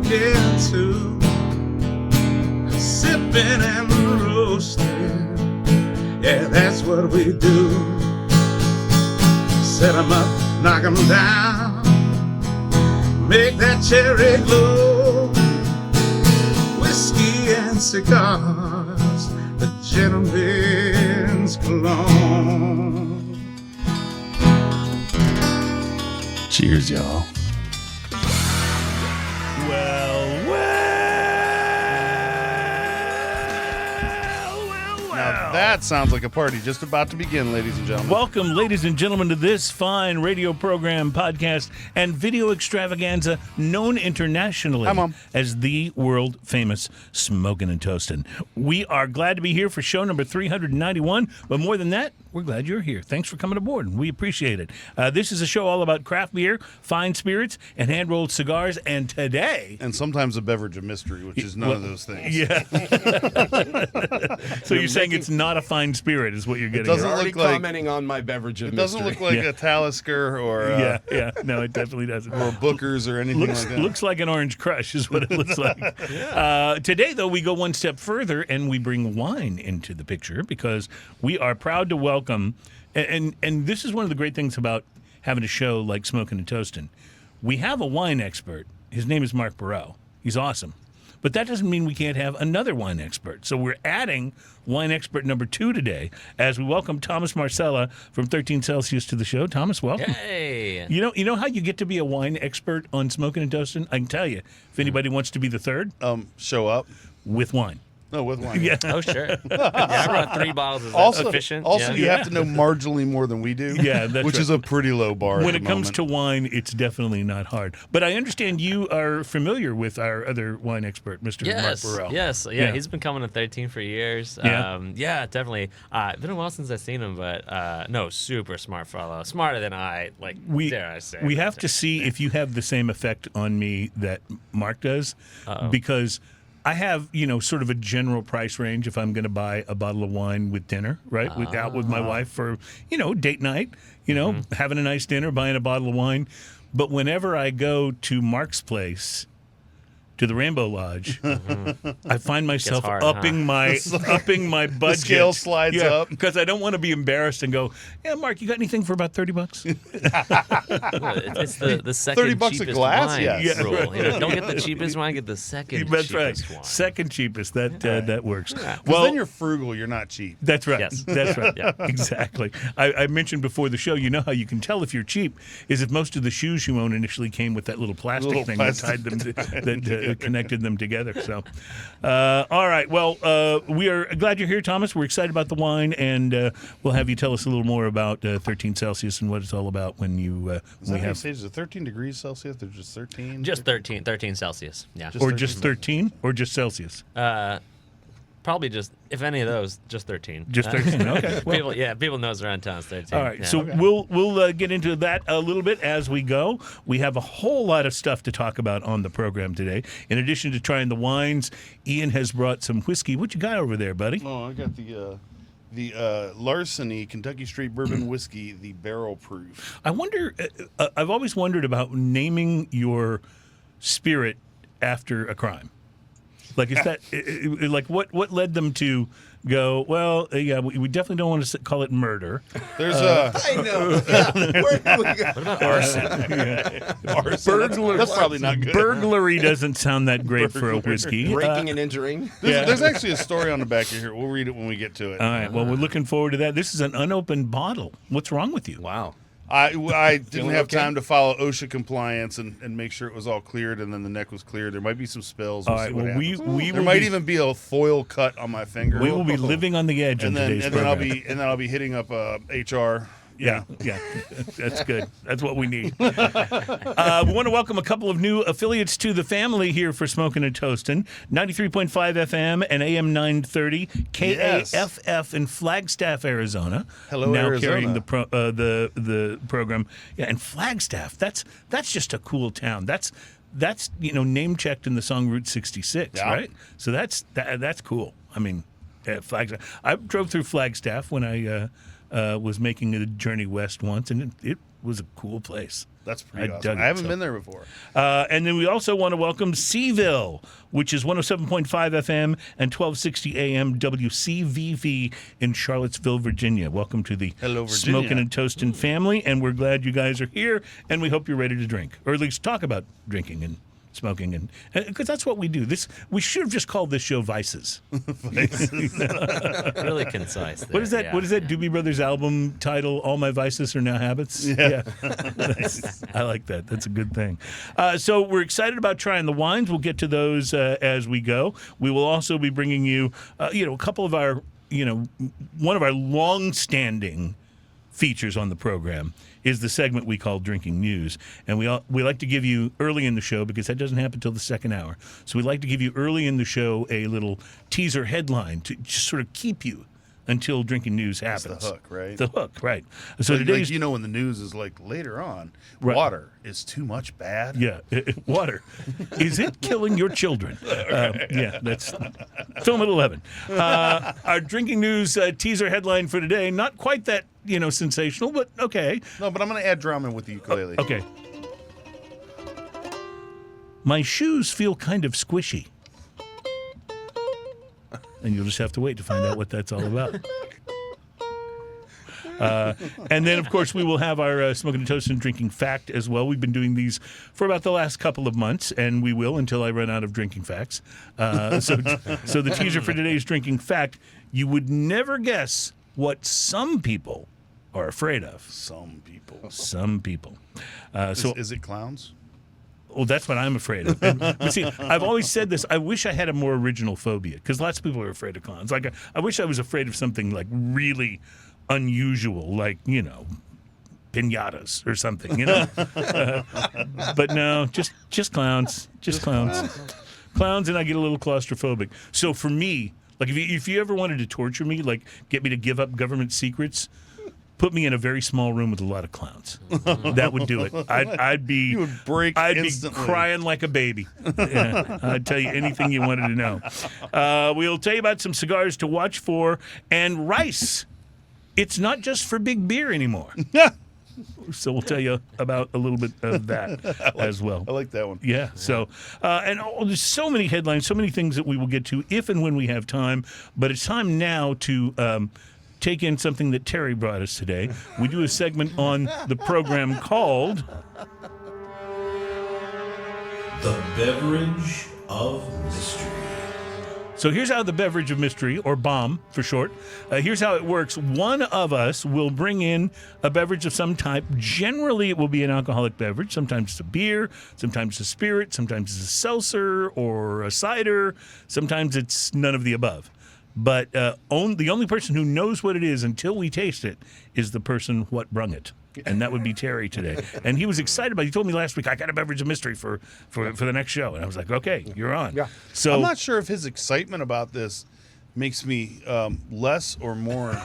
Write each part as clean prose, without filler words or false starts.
smoking too, sipping and roasting. Yeah, that's what we do. Set 'em up, knock 'em down, make that cherry glow. Whiskey and cigars, the gentleman's cologne. Cheers, y'all. Now that sounds like a party just about to begin, ladies and gentlemen. Welcome, ladies and gentlemen, to this fine radio program, podcast, and video extravaganza known internationally Hi, Mom. as the world-famous Smokin' and Toastin'. We are glad to be here for show number 391, but more than that, we're glad you're here. Thanks for coming aboard. We appreciate it. This is a show all about craft beer, fine spirits, and hand-rolled cigars, and today... And sometimes a beverage of mystery, which is none of those things. Yeah. So you're saying it's not a fine spirit is what you're getting doesn't at. Already look like- commenting on my beverage of It doesn't mystery. look like Yeah. a Talisker or Yeah. No, it definitely doesn't. or Booker's or anything like that. Looks like an Orange Crush is what it looks like. Today, though, we go one step further and we bring wine into the picture because we are proud to welcome, and this is one of the great things about having a show like Smokin' and Toastin'. We have a wine expert. His name is Mark Burrell. He's awesome. But that doesn't mean we can't have another wine expert. So we're adding wine expert number 2 today as we welcome Thomas Marcella from 13 Celsius to the show. Thomas, welcome. Hey. You know how you get to be a wine expert on Smokin' and Toastin'? I can tell you, if anybody wants to be the third, Show up. with wine. No, with wine. Yeah. Oh, sure. Yeah, I brought 3 bottles. Is that Also, sufficient? also yeah. you have to know marginally more than we do. Yeah, that's which right. is a pretty low bar. When at it the comes moment. to wine, it's definitely not hard. But I understand you are familiar with our other wine expert, Mr. Yes, Mark Burrell. yes, yeah, he's been coming to 13 for years. Yeah? Definitely. It's been a while since I've seen him, but no, super smart fellow, smarter than I. Like, dare I say? We have to see if you have the same effect on me that Mark does, because I have, sort of a general price range if I'm going to buy a bottle of wine with dinner, right? Out with my wife for, date night, having a nice dinner, buying a bottle of wine. But whenever I go to Mark's place, to the Rainbow Lodge, I find myself hard, upping my budget. The scale slides up. Because I don't want to be embarrassed and go, yeah, Mark, you got anything for about $30? It's the second $30 a cheapest glass? wine Yes. Yeah, rule. right. Don't get the cheapest wine, get the second That's cheapest right. wine. Second cheapest. That works. Yeah. Well, then you're frugal. You're not cheap. That's right. Yes. That's right. Yeah. Exactly. I mentioned before the show, how you can tell if you're cheap is if most of the shoes you own initially came with that little plastic thing that tied them, that connected them together. So, all right. Well, we are glad you're here, Thomas. We're excited about the wine, and we'll have you tell us a little more about 13 Celsius and what it's all about when you Is we that how you have. say? Is it 13 degrees Celsius? They're just 13? Just 13 Celsius. Yeah. Or just 13, or just Celsius? Probably just, if any of those, just 13. Just 13. Okay. Well, people knows around town it's 13. all right, Yeah. so we'll get into that a little bit as we go. We have a whole lot of stuff to talk about on the program today. In addition to trying the wines, Ian has brought some whiskey. What you got over there, buddy? Oh, I got the Larceny Kentucky Straight Bourbon Whiskey, the barrel proof. I wonder. I've always wondered about naming your spirit after a crime. Like, is that like what led them to go? Well, yeah, we definitely don't want to call it murder. There's I know. Yeah. Where do we go? What about arson? arson. That's probably not good. Burglary doesn't sound that great for a whiskey. Breaking and entering. There's actually a story on the back of here. We'll read it when we get to it. All right. Well, we're looking forward to that. This is an unopened bottle. What's wrong with you? Wow. I didn't Feeling have okay? time to follow OSHA compliance and make sure it was all cleared, and then the neck was cleared. There might be some spills. We'll All see right. what Well, happens. we There will might be, even be a foil cut on my finger. we will be living on the edge and on then today's and then program. I'll be hitting up HR. Yeah, that's good. That's what we need. We want to welcome a couple of new affiliates to the family here for Smokin' and Toastin'. 93.5 FM and AM 930 KAFF in Flagstaff, Arizona. Hello, now Arizona. carrying the program. Yeah, and Flagstaff. That's just a cool town. That's name checked in the song Route 66, Yeah. right? So that's cool. I mean, Flagstaff. I drove through Flagstaff when I was making a journey west once, and was a cool place. That's pretty I awesome. dug it, I haven't so. been there before. And then we also want to welcome Seaville, which is 107.5 FM and 1260 AM WCVV in Charlottesville, Virginia. Welcome to the Hello, Virginia. Smoking and Toasting family, and we're glad you guys are here, and we hope you're ready to drink, or at least talk about drinking and smoking, and because that's what we do. We should have just called this show Vices. Really concise. There. What is that? Yeah. What is that Doobie Brothers album title? All My Vices Are Now Habits. Yeah. I like that. That's a good thing. So we're excited about trying the wines. We'll get to those as we go. We will also be bringing you, a couple of our, one of our long-standing features on the program is the segment we call Drinking News. And we like to give you early in the show, because that doesn't happen until the second hour. So we like to give you early in the show a little teaser headline to just sort of keep you until Drinking News happens. That's the hook, right? The hook, right. So Like, today's... when the news is like later on, Right. water is too much bad. Yeah, water. Is it killing your children? Yeah, that's film at 11. Our Drinking News teaser headline for today, not quite that, sensational, but okay. No, but I'm going to add drama with the ukulele. Okay. My shoes feel kind of squishy. And you'll just have to wait to find out what that's all about. And then, of course, we will have our Smoking and Toast and Drinking Fact as well. We've been doing these for about the last couple of months, and we will until I run out of drinking facts. So the teaser for today's Drinking Fact, you would never guess what some people are afraid of. Some people. Some people. Is it clowns? Well, that's what I'm afraid of. But see, I've always said this. I wish I had a more original phobia, because lots of people are afraid of clowns. Like, I wish I was afraid of something like really unusual, like, piñatas or something, But no, just clowns. Just clowns. Clowns, and I get a little claustrophobic. So for me, like, if you ever wanted to torture me, like get me to give up government secrets, put me in a very small room with a lot of clowns. That would do it. I'd be... You would break I'd instantly. be crying like a baby. Yeah, I'd tell you anything you wanted to know. We'll tell you about some cigars to watch for, and rice. It's not just for big beer anymore. So we'll tell you about a little bit of that as well. I like that one. Yeah. So, there's so many headlines, so many things that we will get to if and when we have time. But it's time now to take in something that Terry brought us today. We do a segment on the program called The Beverage of Mystery. So here's how the Beverage of Mystery, or BOMB for short, here's how it works. One of us will bring in a beverage of some type. Generally, it will be an alcoholic beverage. Sometimes it's a beer, sometimes it's a spirit, sometimes it's a seltzer or a cider. Sometimes it's none of the above. But the only person who knows what it is until we taste it is the person what brung it. And that would be Terry today. And he was excited about it. He told me last week, I got a beverage of mystery for the next show. And I was like, okay, you're on. Yeah. So I'm not sure if his excitement about this makes me less or more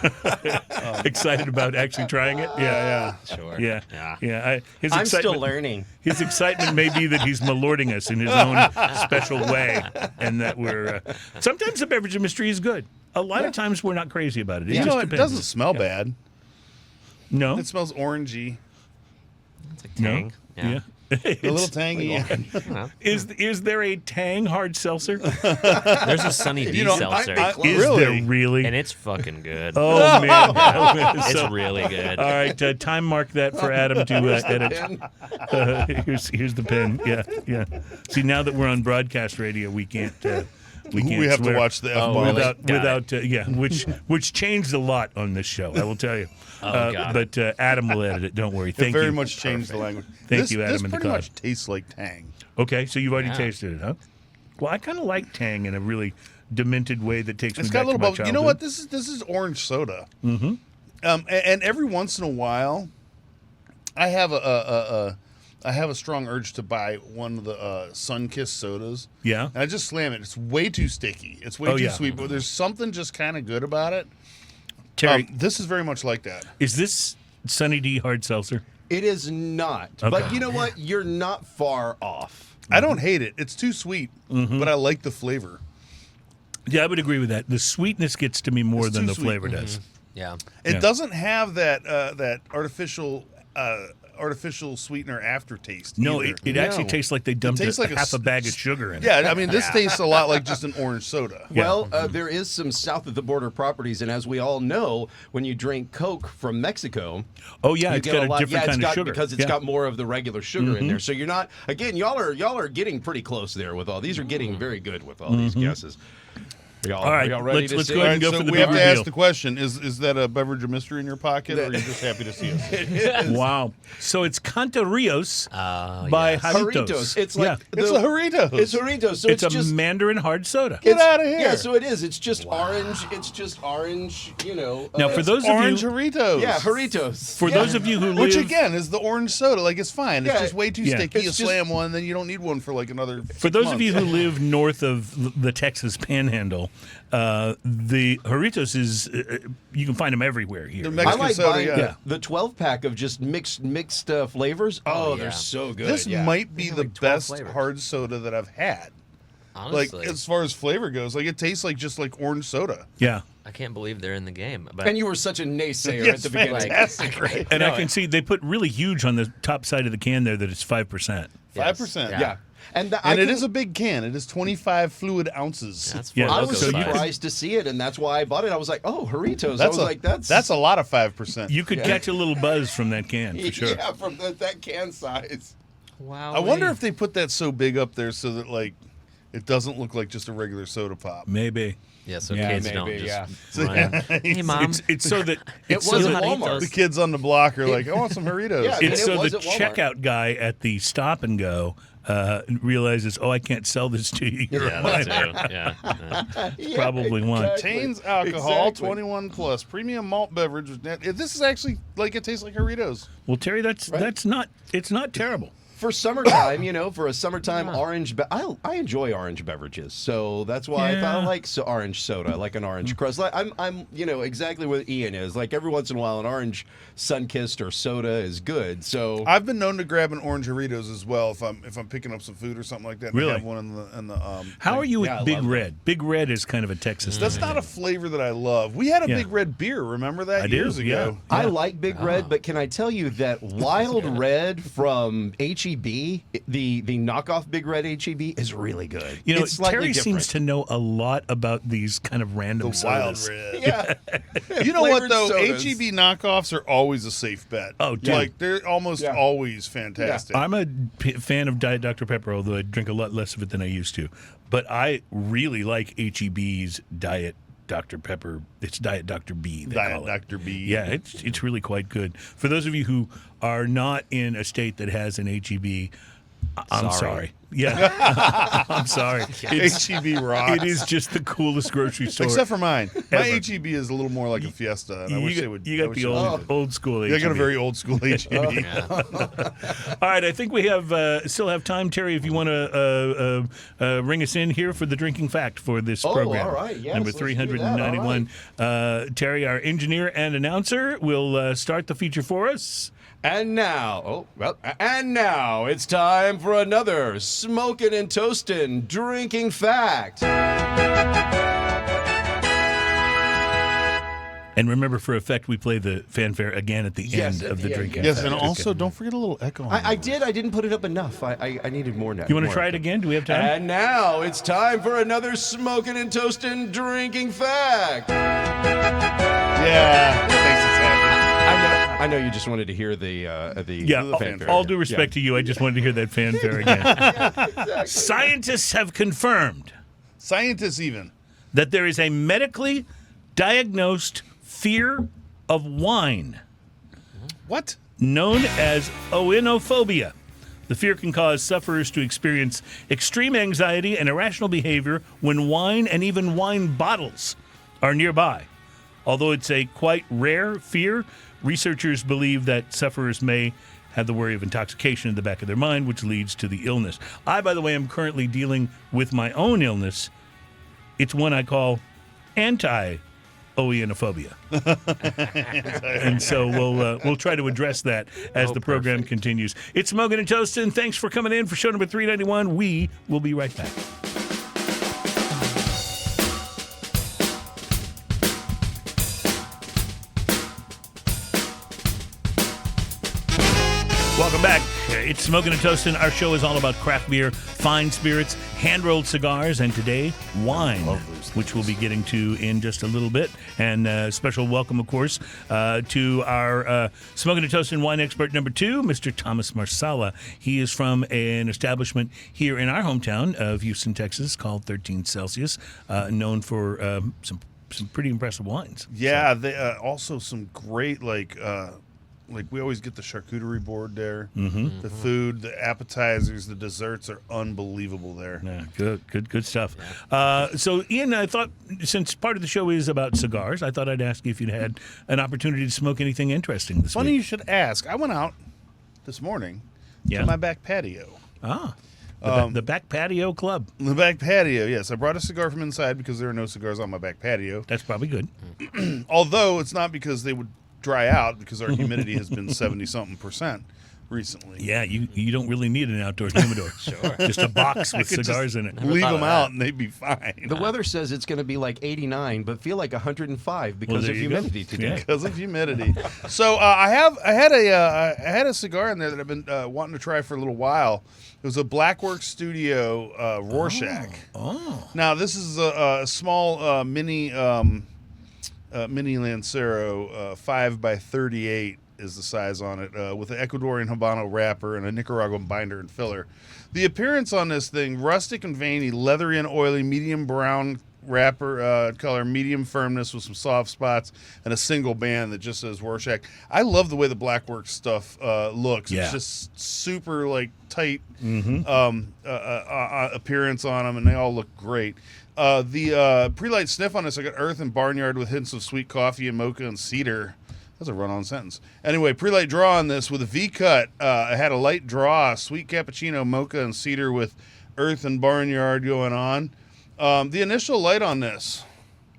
excited about actually trying it. Yeah. Sure. Yeah. I'm still learning. His excitement may be that he's malording us in his own special way, and that we're sometimes the beverage of mystery is good. A lot of times we're not crazy about it. It just it depends. doesn't smell bad. No. It smells orangey. It's like tang. Yeah. A little tangy. Yeah. Is there a Tang hard seltzer? There's a Sunny D seltzer, Is Really? there really? and it's fucking good. Oh man. It's really good. All right, time mark that for Adam to edit. Here's the pen. Yeah. See, now that we're on broadcast radio, we can't. We have swear to watch the F-bomb. without which changed a lot on this show. I will tell you. God. But Adam will edit it. Don't worry. It Thank very you. much changed the language. Thank you, Adam This and the pretty Cod. much tastes like Tang. Okay, so you've already Yeah. tasted it, huh? Well, I kind of like Tang in a really demented way that takes It's me got back a little to my bubble. childhood. You know what? This is orange soda. Mm-hmm. And every once in a while, I have a strong urge to buy one of the Sun-Kissed sodas. Yeah. And I just slam it. It's way too sticky. It's way too yeah. sweet. But there's something just kind of good about it. Terry, This is very much like that. is this Sunny D hard seltzer? It is not. Okay. But you know what? You're not far off. I don't hate it. It's too sweet, but I like the flavor. Yeah, I would agree with that. The sweetness gets to me more It's than too the sweet. flavor does. Yeah. It Yeah. doesn't have that artificial artificial sweetener aftertaste. No, either. it actually tastes like they dumped tastes like a half a bag of sugar in it. Yeah, I mean, this tastes a lot like just an orange soda. Well, there is some south of the border properties, and as we all know, when you drink Coke from Mexico, Oh yeah, you it's get got a lot, different kind of sugar because it's got more of the regular sugar in there. So you're not again, y'all are getting pretty close there with all these. Are getting very good with all these guesses. All right, y'all ready let's to go see? ahead and go So for the we big have to reveal. ask the question: Is that a beverage of mystery in your pocket, or are you just happy to see us? Wow. So it's Cantarillos Oh, by yes. Jarritos. Jarritos. It's like It's a Jarritos. It's Jarritos. So It's it's a just Mandarin hard soda. Get out of here. Yeah, so it is. It's just orange. It's just orange. You know. Now, for those of orange you, Jarritos. yeah, Jarritos. for those of you who live, Which again is the orange soda. Like it's fine. It's Yeah. just way too Yeah. sticky. It's You just- slam one, then you don't need one for like another. for those of you who live north of the Texas Panhandle, the Jarritos is you can find them everywhere here. The I Mexican like soda, buying yeah. the 12-pack of just mixed flavors. Oh, yeah. they're so good. This yeah. might be have the like 12 best flavors. hard soda that I've had. Honestly, Like as far as flavor goes, like it tastes like just like orange soda. Yeah. I can't believe they're in the game. But And you were such a naysayer Yes, at the beginning. fantastic, right? And No, I can see they put really huge on the top side of the can there that it's 5%. 5%. Yeah. Yeah. And And it is a big can. It is 25 fluid ounces. that's Yeah, four I Loco was So you Locos. could- surprised to see it, and that's why I bought it. I was like, "Oh, Jarritos!" I was like, that's a lot of 5%. You could catch a little buzz from that can for sure. Yeah, from that can size. Wow. I wonder if they put that so big up there so that like it doesn't look like just a regular soda pop. Maybe. Yeah, so Yeah, kids maybe, don't yeah. just run. Hey, mom. It's so that It so was that- at Walmart. The kids on the block are like, I want some Jarritos. Yeah. It's it so was the at Walmart. checkout guy at the stop and go realizes, oh, I can't sell this to you. You're Yeah, right. that too. Yeah. Yeah, Probably one. Contains alcohol, Exactly. 21 plus, premium malt beverage. This is actually like it tastes like Jarritos. Well, Terry, that's not it's not terrible. For summertime, for a summertime orange, I enjoy orange beverages, so that's why I thought I Yeah. like orange soda, I like an orange crust. Like I'm exactly what Ian is. Like every once in a while, an orange sun-kissed or soda is good. So I've been known to grab an orange Jarritos as well if I'm picking up some food or something like that. And Really? have one in the How are you with yeah, I Big love Red? Big Red is kind of a Texas That's thing. not a flavor that I love. We had a Yeah. Big Red beer. Remember that I do, years ago? yeah. I like Big Red, but can I tell you that Wild Red from HEB, the knockoff Big Red HEB, is really good. You know, It's slightly Terry different. seems to know a lot about these kind of random The Wild sodas. Red. Yeah. You know what Flavored though? sodas. HEB knockoffs are always a safe bet. Oh, dude. like they're almost Yeah. always fantastic. I'm a fan of Diet Dr. Pepper, although I drink a lot less of it than I used to. But I really like HEB's Diet Dr. Pepper. It's Diet Dr. B. They Diet call it. Dr. B. Yeah, it's really quite good. For those of you who are not in a state that has an HEB, I'm sorry. Yeah, I'm sorry. It's, HEB rocks. it is just the coolest grocery store. Except for mine. My Ever. HEB is a little more like a Fiesta, and I wish they would. You I got wish the they would old, do it. old school Yeah, I got a HEB. very old school HEB. All right, I think we have still have time, Terry. If you want to ring us in here for the drinking fact for this program, all right. Yes, number let's do that. 391. Terry, our engineer and announcer, will start the feature for us. And now it's time for another smoking and toasting drinking fact. And remember, for effect, we play the fanfare again at the Yes, end at of the the end, drinking Yes, fact. and Okay. also don't forget a little echo. on I that. didn't put it up enough. I needed more now. You want to try it again? Do we have time? And now it's time for another smoking and toasting drinking fact. Yeah, that makes us happy. I know you just wanted to hear the Yeah, fanfare. all due respect to you, I just wanted to hear that fanfare again. Scientists have confirmed Scientists even. that there is a medically diagnosed fear of wine What? known as oenophobia. The fear can cause sufferers to experience extreme anxiety and irrational behavior when wine and even wine bottles are nearby. Although it's a quite rare fear, researchers believe that sufferers may have the worry of intoxication in the back of their mind, which leads to the illness. I, by the way, am currently dealing with my own illness. It's one I call anti-oenophobia. And so we'll try to address that as the program continues. It's Smoking and Toasting. Thanks for coming in for show number 391. We will be right back. Welcome back. It's Smoking and Toasting. Our show is all about craft beer, fine spirits, hand-rolled cigars, and today, wine, which we'll be getting to in just a little bit. And special welcome, of course, to our Smoking and Toasting wine expert number 2, Mr. Thomas Marsala. He is from an establishment here in our hometown of Houston, Texas, called 13 Celsius, known for some pretty impressive wines. Yeah, they also some great like we always get the charcuterie board there. Mm-hmm. The food, the appetizers, the desserts are unbelievable there. Yeah, good stuff. So, Ian, I thought since part of the show is about cigars, I thought I'd ask you if you'd had an opportunity to smoke anything interesting this Funny week. you should ask. I went out this morning to my back patio. The back patio club. The back patio, yes. I brought a cigar from inside because there are no cigars on my back patio. That's probably good. Although it's not because they would dry out, because our humidity has been 70-something% recently. Yeah, you don't really need an outdoor humidor. Sure. Just a box with cigars in it. Leave them out and they'd be fine. The weather says it's going to be like 89, but feel like 105 because there of you go. humidity today. Yeah. Because of humidity. So I had a cigar in there that I've been wanting to try for a little while. It was a Blackwork Studio Rorschach. Oh. Now this is a small mini Lancero, 5x38 is the size on it, with an Ecuadorian Habano wrapper and a Nicaraguan binder and filler. The appearance on this thing, rustic and veiny, leathery and oily, medium brown wrapper color, medium firmness with some soft spots, and a single band that just says Rorschach. I love the way the Blackwork stuff looks. Yeah. It's just super like tight appearance on them, and they all look great. The pre-light sniff on this, I got earth and barnyard with hints of sweet coffee and mocha and cedar. That's a run-on sentence. Anyway, pre-light draw on this with a V-cut. I had a light draw, sweet cappuccino, mocha, and cedar with earth and barnyard going on. The initial light on this.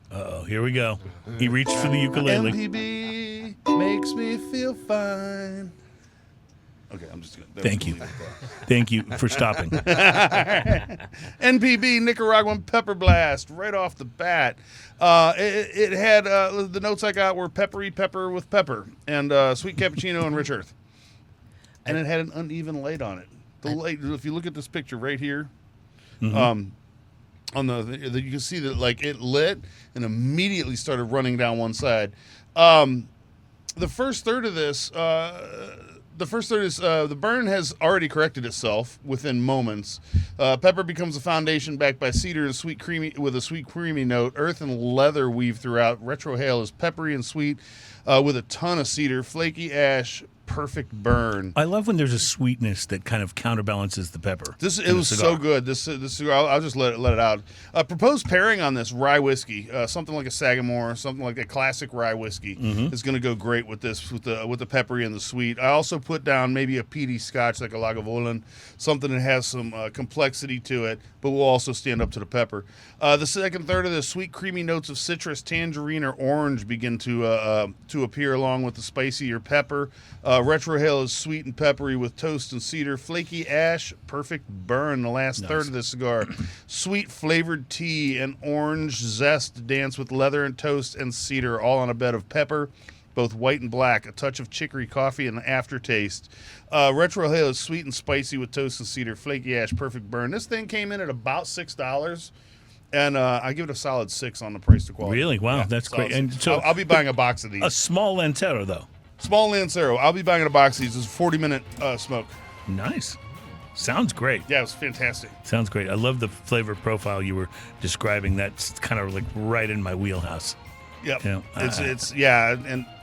Uh-oh, here we go. He reached for the ukulele. MPB makes me feel fine. Okay, I'm just going to... Thank you. Thank you for stopping. NPB Nicaraguan Pepper Blast right off the bat. It had the notes I got were peppery pepper with pepper and sweet cappuccino and rich earth. And it had an uneven light on it. The light, if you look at this picture right here, on you can see that like it lit and immediately started running down one side. The first third of this. The burn has already corrected itself within moments. Pepper becomes a foundation backed by cedar and a sweet creamy note. Earth and leather weave throughout. Retrohale is peppery and sweet with a ton of cedar. Flaky ash, perfect burn. I love when there's a sweetness that kind of counterbalances the pepper. It was so good. This cigar, I'll just let it out. Proposed pairing on this rye whiskey, something like a Sagamore, something like a classic rye whiskey is going to go great with this, with the peppery and the sweet. I also put down maybe a peaty Scotch like a Lagavulin, something that has some complexity to it, but will also stand up to the pepper. The second third of the sweet, creamy notes of citrus, tangerine, or orange begin to appear along with the spicier pepper. Retrohale is sweet and peppery with toast and cedar. Flaky ash, perfect burn. The last third of the cigar. Sweet flavored tea and orange zest dance with leather and toast and cedar, all on a bed of pepper, both white and black. A touch of chicory coffee and an aftertaste. Retrohale is sweet and spicy with toast and cedar. Flaky ash, perfect burn. This thing came in at about $6. And I give it a solid 6 on the price to quality. Really? Wow, Yeah, that's solid great. And 6. so I'll be buying a box of these. a small Lancero, though. Small Lancero. I'll be buying a box of these. It's a 40-minute smoke. Nice. Sounds great. Yeah, it was fantastic. Sounds great. I love the flavor profile you were describing. That's kind of like right in my wheelhouse. Yep. Yeah.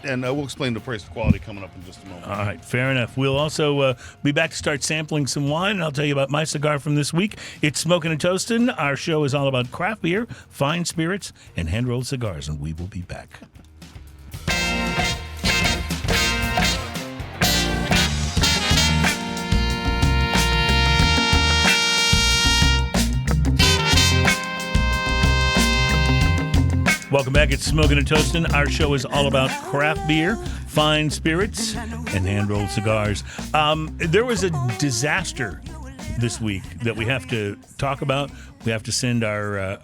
And we'll explain the price to quality coming up in just a moment. All right, fair enough. We'll also be back to start sampling some wine, and I'll tell you about my cigar from this week. It's Smoking and Toasting. Our show is all about craft beer, fine spirits, and hand-rolled cigars, and we will be back. Welcome back. It's Smoking and Toasting. Our show is all about craft beer, fine spirits, and hand-rolled cigars. There was a disaster this week that we have to talk about. We have to send our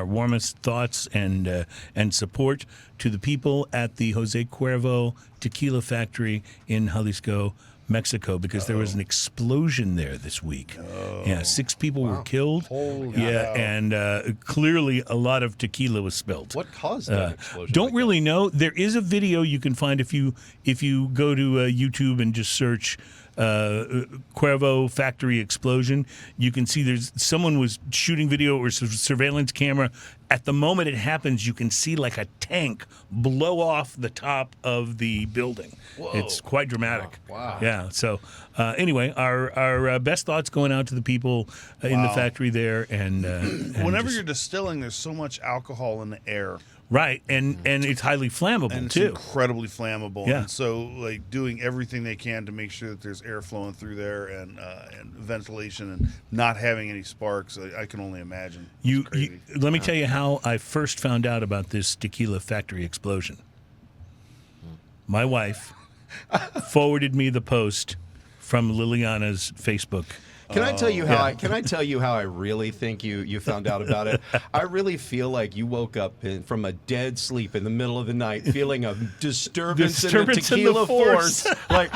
warmest thoughts and support to the people at the Jose Cuervo Tequila Factory in Jalisco, Mexico, because there was an explosion there this week. Yeah, 6 people were killed. And clearly a lot of tequila was spilled. What caused that explosion? Don't really know. There is a video you can find if you go to YouTube and just search Cuervo factory explosion. You can see there's someone was shooting video or surveillance camera. At the moment it happens, you can see like a tank blow off the top of the building. Whoa. It's quite dramatic. Wow. Yeah. So anyway, our best thoughts going out to the people in the factory there. And whenever you're distilling, there's so much alcohol in the air. Right, and it's highly flammable And it's too. incredibly flammable. Yeah. And so, like, doing everything they can to make sure that there's air flowing through there and ventilation and not having any sparks, I can only imagine. It's crazy. Let me tell you how I first found out about this tequila factory explosion. My wife forwarded me the post from Liliana's Facebook. Can I tell you how? Can I tell you how I really think you found out about it? I really feel like you woke up from a dead sleep in the middle of the night, feeling a disturbance in the tequila force. Like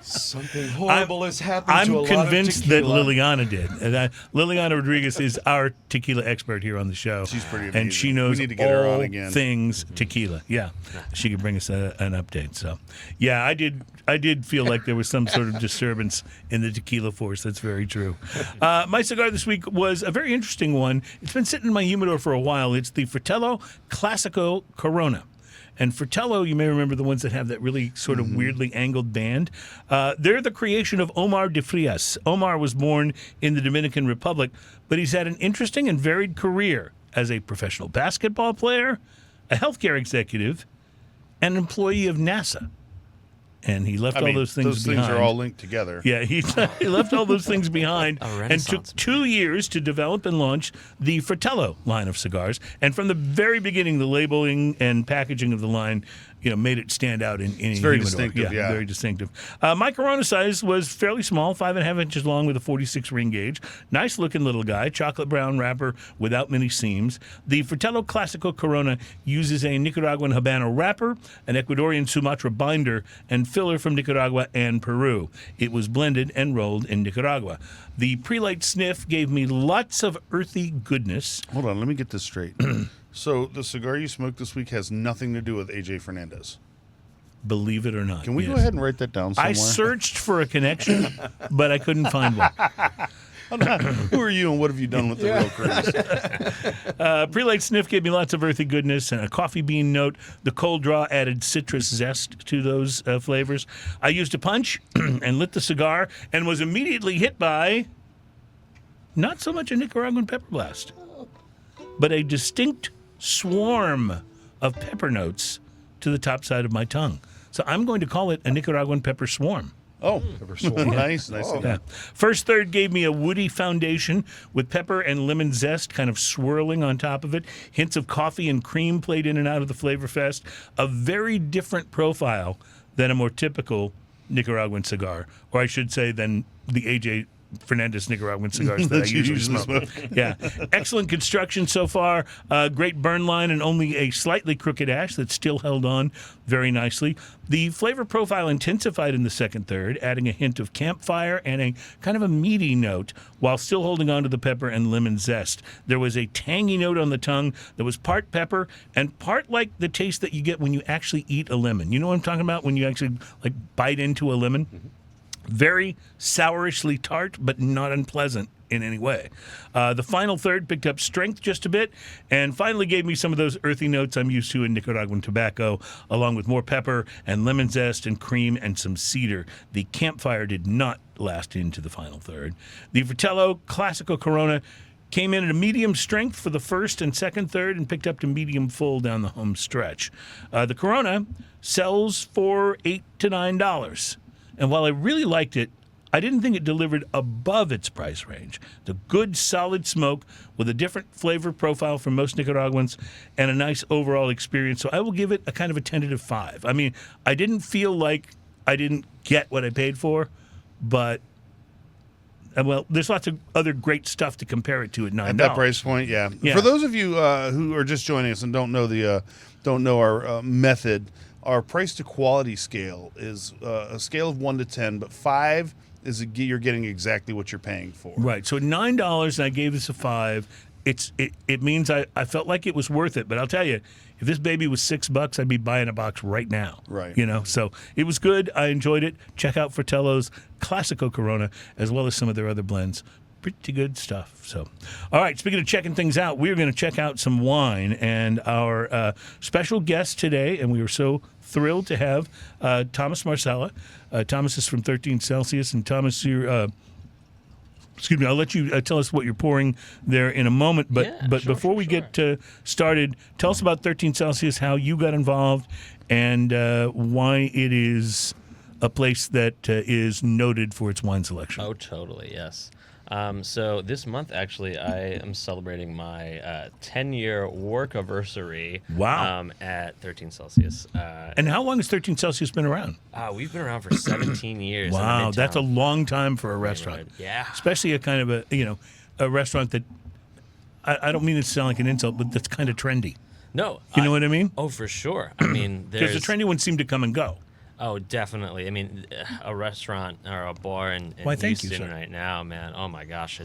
something horrible has happened to a lot of tequila. I'm convinced that Liliana did. And Liliana Rodriguez is our tequila expert here on the show. She's pretty amazing. And she knows we need to get her on all again. Things tequila. Yeah, she could bring us an update. So, yeah, I did feel like there was some sort of disturbance in the tequila force. That's very true. My cigar this week was a very interesting one. It's been sitting in my humidor for a while. It's the Fratello Classico Corona. And Fratello, you may remember the ones that have that really sort of weirdly angled band. They're the creation of Omar de Frias. Omar was born in the Dominican Republic, but he's had an interesting and varied career as a professional basketball player, a healthcare executive, and an employee of NASA. And he left all those things behind. Those things are all linked together. Yeah, he left all those things behind and took 2 years to develop and launch the Fratello line of cigars. And from the very beginning, the labeling and packaging of the line, made it stand out in It's very distinctive, yeah. Very distinctive. My Corona size was fairly small, 5.5 inches long with a 46 ring gauge. Nice looking little guy, chocolate brown wrapper without many seams. The Fratello Classico Corona uses a Nicaraguan Habano wrapper, an Ecuadorian Sumatra binder, and filler from Nicaragua and Peru. It was blended and rolled in Nicaragua. The pre-light sniff gave me lots of earthy goodness. Hold on, let me get this straight. So the cigar you smoked this week has nothing to do with AJ Fernandez. Believe it or not. Can we go ahead and write that down somewhere? I searched for a connection, but I couldn't find one. Who are you and what have you done with the real cruise? Pre-light sniff gave me lots of earthy goodness and a coffee bean note. The cold draw added citrus zest to those flavors. I used a punch and lit the cigar and was immediately hit by not so much a Nicaraguan pepper blast, but a distinct swarm of pepper notes to the top side of my tongue. So I'm going to call it a Nicaraguan pepper swarm. Oh, nice. Yeah. First third gave me a woody foundation with pepper and lemon zest kind of swirling on top of it. Hints of coffee and cream played in and out of the flavor fest. A very different profile than a more typical Nicaraguan cigar, or I should say than the AJ Fernandez Nicaraguan cigars that I usually smoke. Yeah. Excellent construction so far. Great burn line and only a slightly crooked ash that still held on very nicely. The flavor profile intensified in the second third, adding a hint of campfire and a kind of a meaty note while still holding on to the pepper and lemon zest. There was a tangy note on the tongue that was part pepper and part like the taste that you get when you actually eat a lemon. You know what I'm talking about? When you actually bite into a lemon? Mm-hmm. Very sourishly tart, but not unpleasant in any way. The final third picked up strength just a bit and finally gave me some of those earthy notes I'm used to in Nicaraguan tobacco, along with more pepper and lemon zest and cream and some cedar. The campfire did not last into the final third. The Fratello Classico Corona came in at a medium strength for the first and second third and picked up to medium full down the home stretch. The Corona sells for $8 to $9. And while I really liked it, I didn't think it delivered above its price range. The good, solid smoke with a different flavor profile from most Nicaraguans and a nice overall experience. So I will give it a kind of a tentative 5. I mean, I didn't feel like I didn't get what I paid for, but, well, there's lots of other great stuff to compare it to at $9. At that price point, yeah. For those of you who are just joining us and don't know our method our price to quality scale is a scale of 1 to 10, but 5 is you're getting exactly what you're paying for. Right. So $9, and I gave this a 5. It means I felt like it was worth it. But I'll tell you, if this baby was $6, I'd be buying a box right now. Right. So it was good. I enjoyed it. Check out Fratello's Classico Corona as well as some of their other blends. Pretty good stuff. So, all right, speaking of checking things out, we're going to check out some wine. And our special guest today, and we were so thrilled to have Thomas Marcella. Thomas is from 13 Celsius. And Thomas, you're... excuse me, I'll let you tell us what you're pouring there in a moment. But before we get started, tell us about 13 Celsius, how you got involved, and why it is a place that is noted for its wine selection. Oh, totally, yes. So this month, actually, I am celebrating my 10-year work anniversary. Wow. At 13 Celsius. And how long has 13 Celsius been around? We've been around for 17 years. Wow, that's a long time for a restaurant. Yeah. Especially a kind of a restaurant that, I don't mean to sound like an insult, but that's kind of trendy. No. You know what I mean? Oh, for sure. I mean, because the trendy ones seem to come and go. Oh, definitely. I mean, a restaurant or a bar in Houston right now, man. Oh my gosh,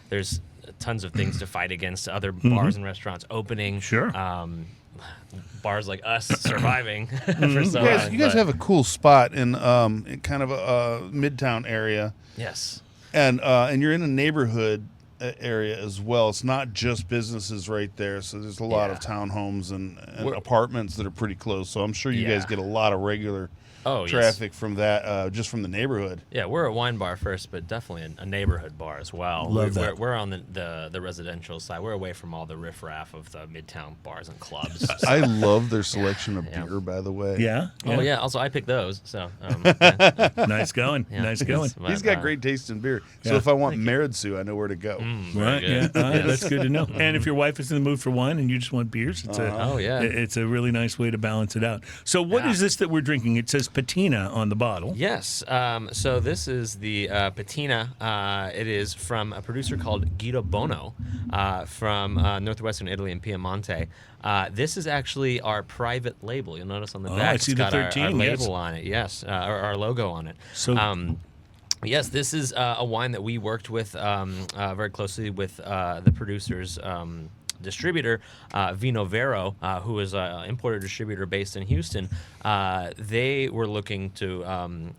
there's tons of things to fight against. Other bars and restaurants opening. Sure. Bars like us surviving for so long. You guys have a cool spot in kind of a midtown area. Yes. And you're in a neighborhood area as well. It's not just businesses right there. So there's a lot of townhomes and apartments that are pretty close. So I'm sure you guys get a lot of regular traffic from that, just from the neighborhood. Yeah, we're a wine bar first, but definitely a neighborhood bar as well. Love that. We're on the residential side. We're away from all the riffraff of the midtown bars and clubs. I love their selection of beer, by the way. Yeah? Oh, yeah. Also, I picked those. So Nice going. Yeah. Nice going. He's got great taste in beer. So if I want Meridsu, I know where to go. Right, yeah, that's good to know. And if your wife is in the mood for wine and you just want beers, it's a really nice way to balance it out. So what is this that we're drinking? It says Patina on the bottle. Yes. So this is the Patina. It is from a producer called Guido Bono from northwestern Italy in Piemonte. This is actually our private label. You'll notice on the back I see it's got the 13, our label on it. Yes, our logo on it. So. Yes, this is a wine that we worked with very closely with the producer's distributor, Vino Vero, who is an importer distributor based in Houston. They were looking to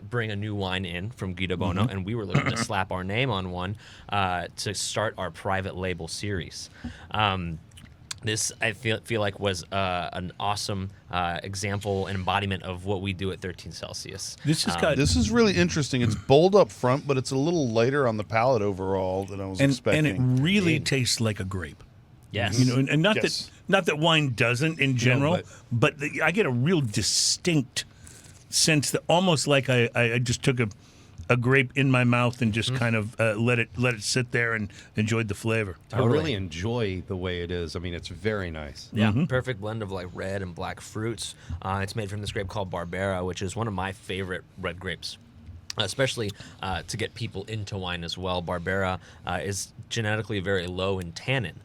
bring a new wine in from Guido Bono, and we were looking to slap our name on one to start our private label series. This, I feel like, was an awesome example and embodiment of what we do at 13 Celsius. This is really interesting. It's bold up front, but it's a little lighter on the palate overall than I was expecting. And it really tastes like a grape. Yes. And not that wine doesn't in general, but I get a real distinct sense that almost like I just took a grape in my mouth and just kind of let it sit there and enjoyed the flavor. I really enjoy the way it is. I mean, it's very nice. Yeah, perfect blend of like red and black fruits. It's made from this grape called Barbera, which is one of my favorite red grapes. Especially to get people into wine as well. Barbera is genetically very low in tannin.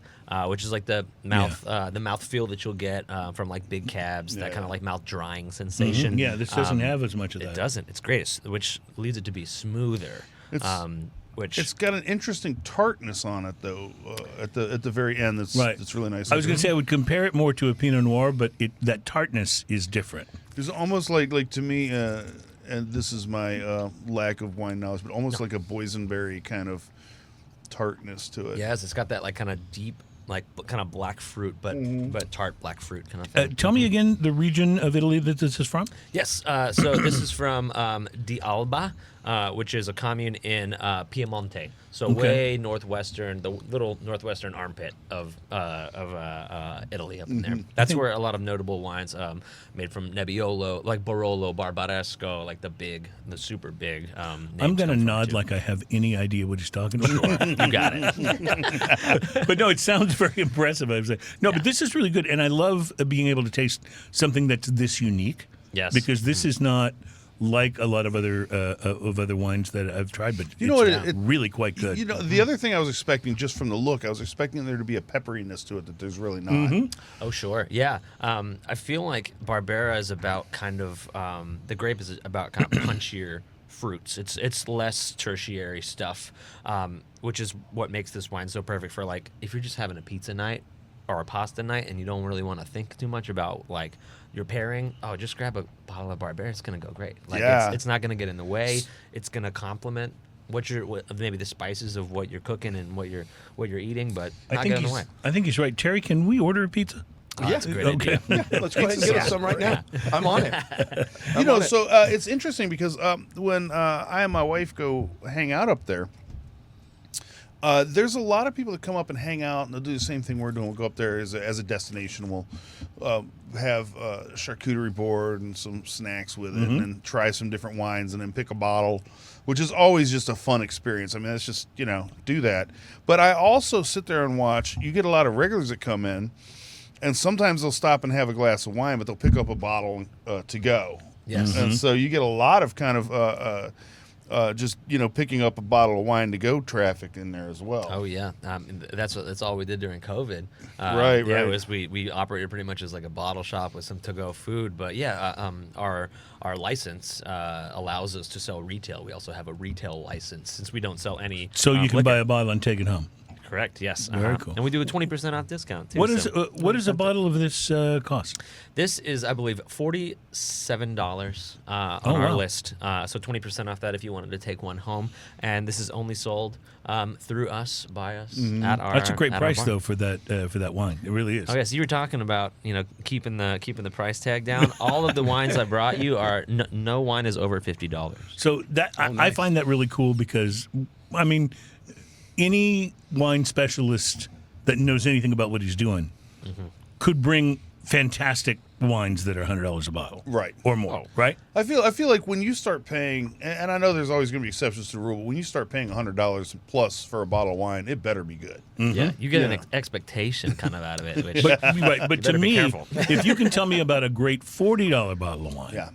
Which is like the mouth feel that you'll get from like big cabs, that kind of like mouth drying sensation. Yeah, this doesn't have as much of that. It doesn't. It's great, which leads it to be smoother. It's got an interesting tartness on it though. At the very end, that's really nice. I was going to say I would compare it more to a Pinot Noir, but that tartness is different. It's almost like to me, and this is my lack of wine knowledge, but almost like a boysenberry kind of tartness to it. Yes, it's got that like kind of deep, like kind of black fruit, but tart black fruit kind of thing. Tell me again the region of Italy that this is from. Yes, so this is from Di Alba, which is a commune in Piemonte, so way northwestern, the little northwestern armpit of Italy up in there. That's where a lot of notable wines made from Nebbiolo, like Barolo, Barbaresco, like the super big. I'm going to nod like I have any idea what he's talking about. You got it. But no, it sounds very impressive. I was like, but this is really good, and I love being able to taste something that's this unique. Yes, because this is not like a lot of other wines that I've tried, but You know it's what, really quite good. You know, the other thing I was expecting just from the look, I was expecting there to be a pepperiness to it that there's really not. Oh, sure. Yeah. I feel like Barbera is about kind of, the grape is about kind of punchier fruits. It's less tertiary stuff, which is what makes this wine so perfect for, like, if you're just having a pizza night or a pasta night and you don't really want to think too much about, like, your pairing. Oh, just grab a bottle of Barbera. It's going to go great. Like, Yeah. it's not going to get in the way. It's going to complement what maybe the spices of what you're cooking and what you're eating, but not get in the way. I think he's right. Terry, can we order a pizza? Oh, that's a great Okay. idea. Yeah, let's go ahead and get us some right now. I'm on it. You know, so it's interesting because when I and my wife go hang out up there, there's a lot of people that come up and hang out, and they'll do the same thing we're doing. We'll go up there as a destination. We'll have a charcuterie board and some snacks with it, and then try some different wines, and then pick a bottle, which is always just a fun experience. I mean, that's just, do that. But I also sit there and watch. You get a lot of regulars that come in, and sometimes they'll stop and have a glass of wine, but they'll pick up a bottle to go. Yes. And so you get a lot of kind of just picking up a bottle of wine to go traffic in there as well. Oh yeah, that's all we did during COVID. Right. It was we operated pretty much as like a bottle shop with some to-go food. But yeah, our license allows us to sell retail. We also have a retail license since we don't sell any. So you can liquor. buy a bottle and take it home. Correct. Yes. Very cool. And we do a 20% off discount too. What is a bottle of this cost? This is, I believe, $47 on our list. So 20% off that if you wanted to take one home. And this is only sold through us, by us, at our. That's a great at our price bar. though for that wine. It really is. Okay, so you were talking about keeping the price tag down. All of the wines I brought you are no wine is over $50. So that I find that really cool because I mean, any wine specialist that knows anything about what he's doing could bring fantastic wines that are $100 a bottle, Right. or more, right? I feel like when you start paying, and I know there's always going to be exceptions to the rule, but when you start paying $100 plus for a bottle of wine, it better be good. Yeah, you get Yeah. an expectation kind of out of it. Which, But to better be me, careful. if you can tell me about a great $40 bottle of wine Yeah.